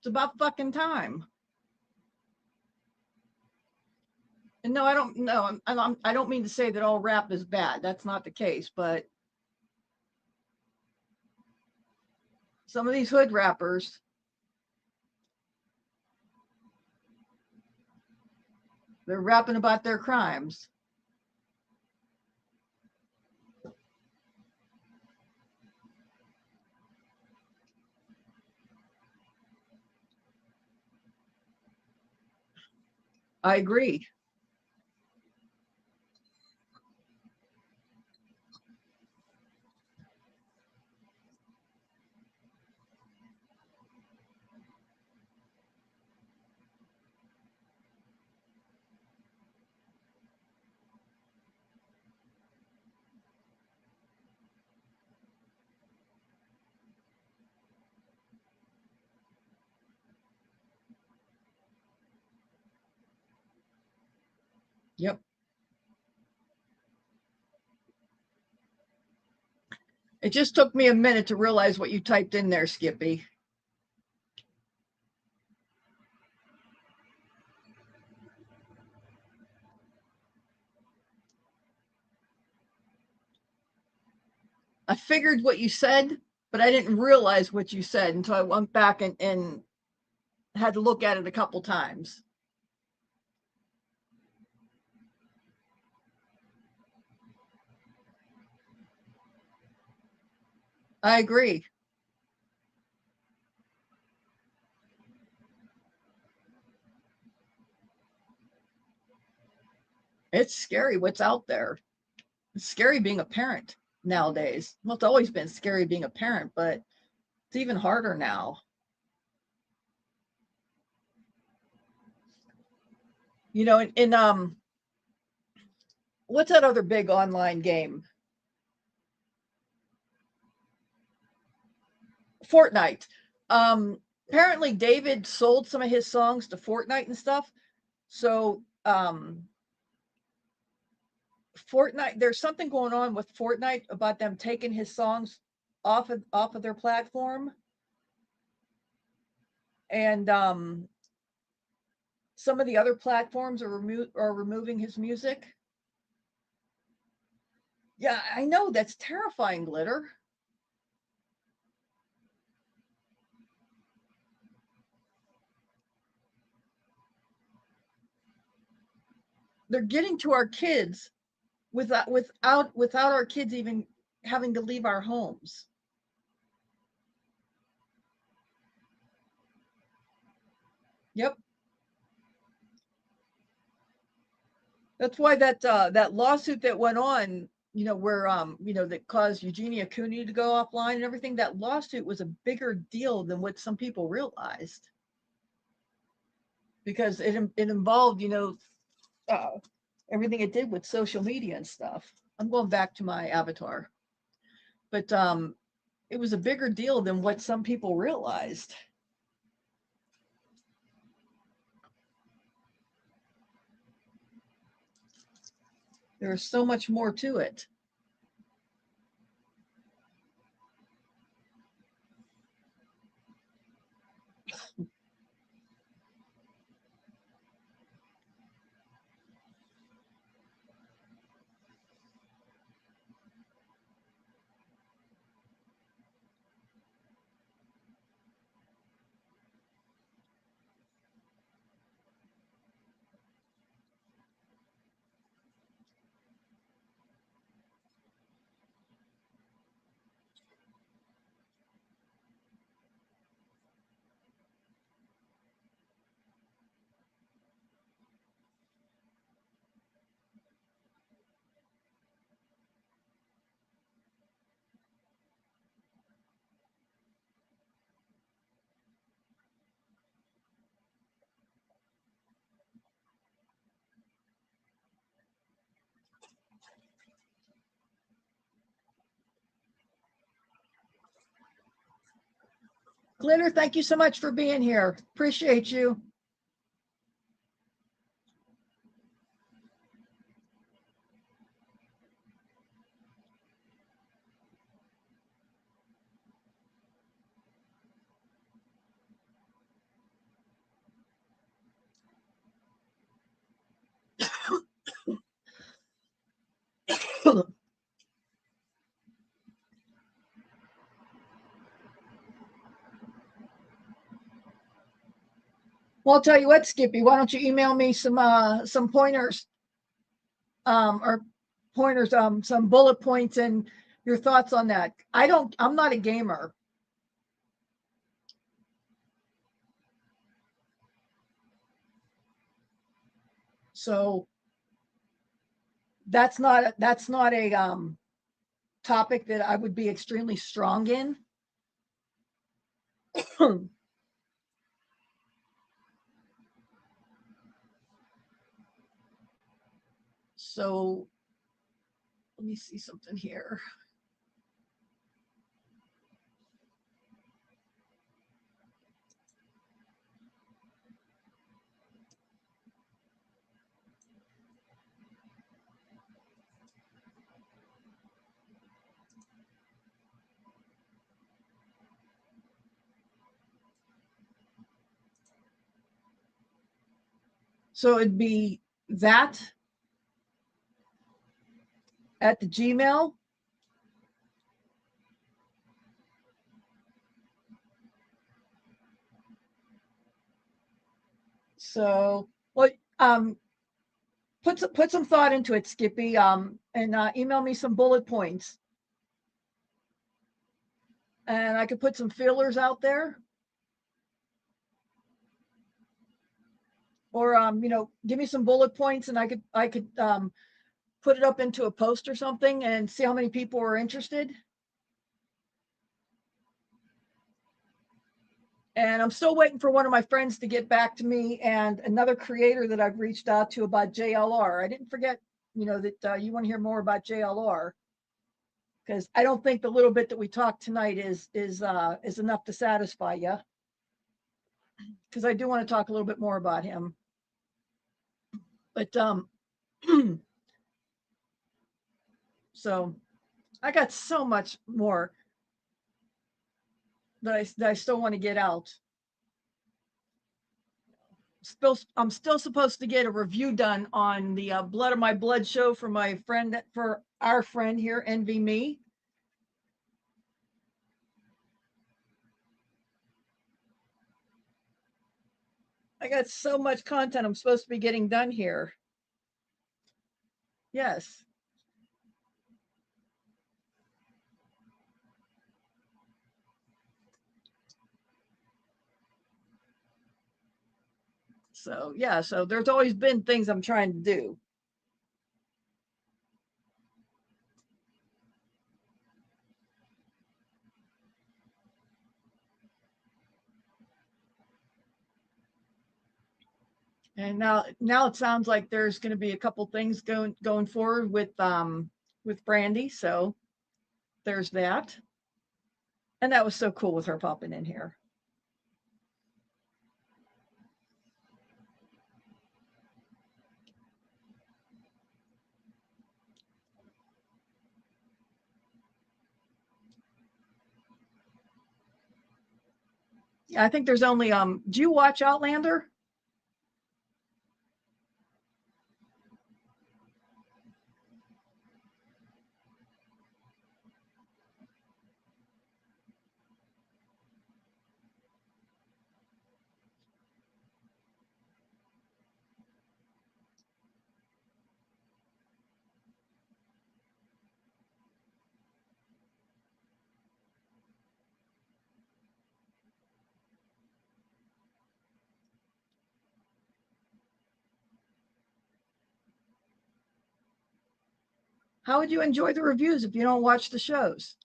It's about fucking time. And no, I don't know. I don't mean to say that all rap is bad. That's not the case. But some of these hood rappers, they're rapping about their crimes. I agree. Yep. It just took me a minute to realize what you typed in there, Skippy. I figured what you said, but I didn't realize what you said until I went back and had to look at it a couple times. I agree. It's scary what's out there. It's scary being a parent nowadays. Well, it's always been scary being a parent, but it's even harder now. You know, in what's that other big online game? Fortnite. Apparently David sold some of his songs to Fortnite and stuff. So Fortnite, there's something going on with Fortnite about them taking his songs off of their platform. And some of the other platforms are removing his music. Yeah, I know, that's terrifying, Glitter. They're getting to our kids without our kids even having to leave our homes. Yep. That's why that lawsuit that went on, you know, where you know, that caused Eugenia Cooney to go offline and everything, that lawsuit was a bigger deal than what some people realized. Because it involved, you know, everything it did with social media and stuff. I'm going back to my avatar. But it was a bigger deal than what some people realized. There's so much more to it. Glitter, thank you so much for being here. Appreciate you. Well, I'll tell you what, Skippy, why don't you email me some pointers, or pointers, some bullet points and your thoughts on that. I'm not a gamer. So that's not a topic that I would be extremely strong in. So let me see something here. So it'd be that at the Gmail. So, well, put some thought into it, Skippy, and email me some bullet points, and I could put some feelers out there, or give me some bullet points, and I could put it up into a post or something, and see how many people are interested. And I'm still waiting for one of my friends to get back to me, and another creator that I've reached out to about JLR. I didn't forget, that you want to hear more about JLR, because I don't think the little bit that we talked tonight is enough to satisfy you. Because I do want to talk a little bit more about him. But so I got so much more that I still want to get out. I'm still supposed to get a review done on the Blood of My Blood show for our friend here, Envy Me. I got so much content I'm supposed to be getting done here. Yes. So yeah, so there's always been things I'm trying to do. And now it sounds like there's going to be a couple things going forward with Brandy. So there's that. And that was so cool with her popping in here. Yeah, I think there's only do you watch Outlander? How would you enjoy the reviews if you don't watch the shows?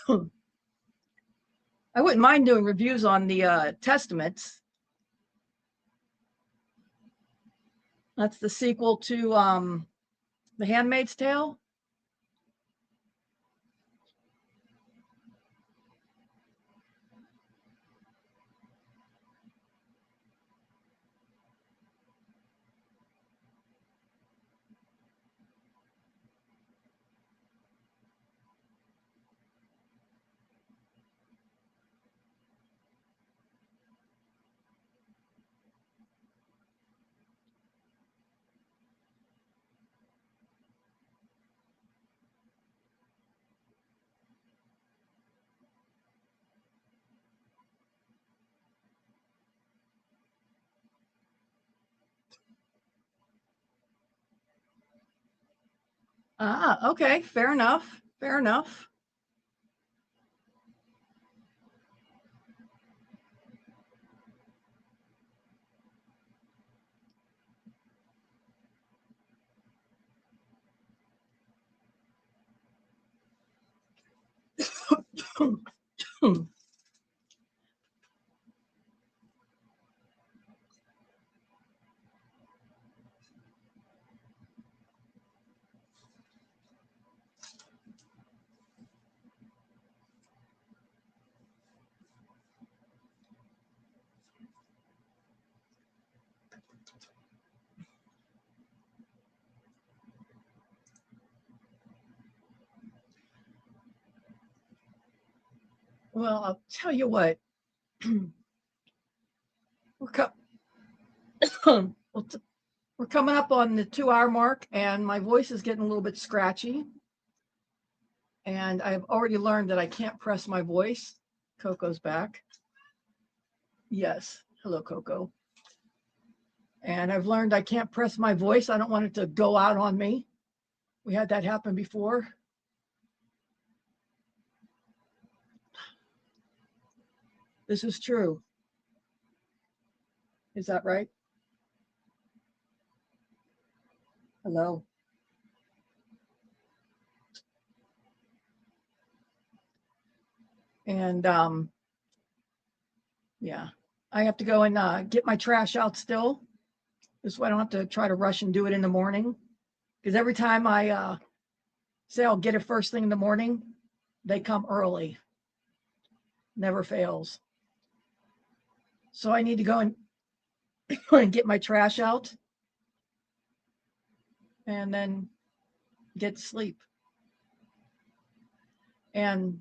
I wouldn't mind doing reviews on the Testaments. That's the sequel to The Handmaid's Tale. Ah, okay, fair enough. Fair enough. Well, I'll tell you what. we're, co- we're coming up on the 2-hour mark, and my voice is getting a little bit scratchy. And I've already learned that I can't press my voice. Coco's back. Yes. Hello, Coco. And I've learned I can't press my voice. I don't want it to go out on me. We had that happen before. This is true. Is that right? Hello. And yeah, I have to go and get my trash out still. This way I don't have to try to rush and do it in the morning. Because every time I say I'll get it first thing in the morning, they come early. Never fails. So I need to go and get my trash out and then get to sleep. And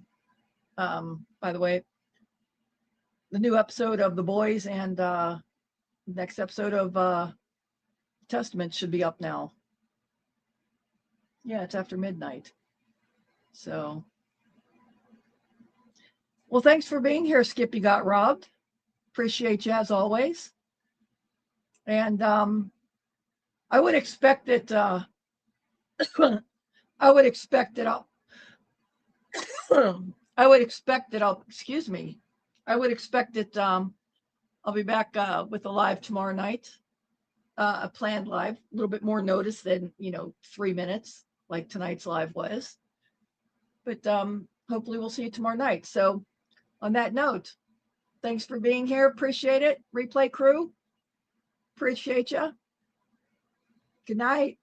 by the way, the new episode of The Boys and next episode of Testament should be up now. Yeah, it's after midnight. So, well, thanks for being here, Skippy Got Robbed. Appreciate you as always. And I would expect that excuse me. I would expect that I'll be back with a live tomorrow night, a planned live, a little bit more notice than 3 minutes like tonight's live was. But hopefully we'll see you tomorrow night. So on that note, thanks for being here. Appreciate it. Replay crew, appreciate you. Good night.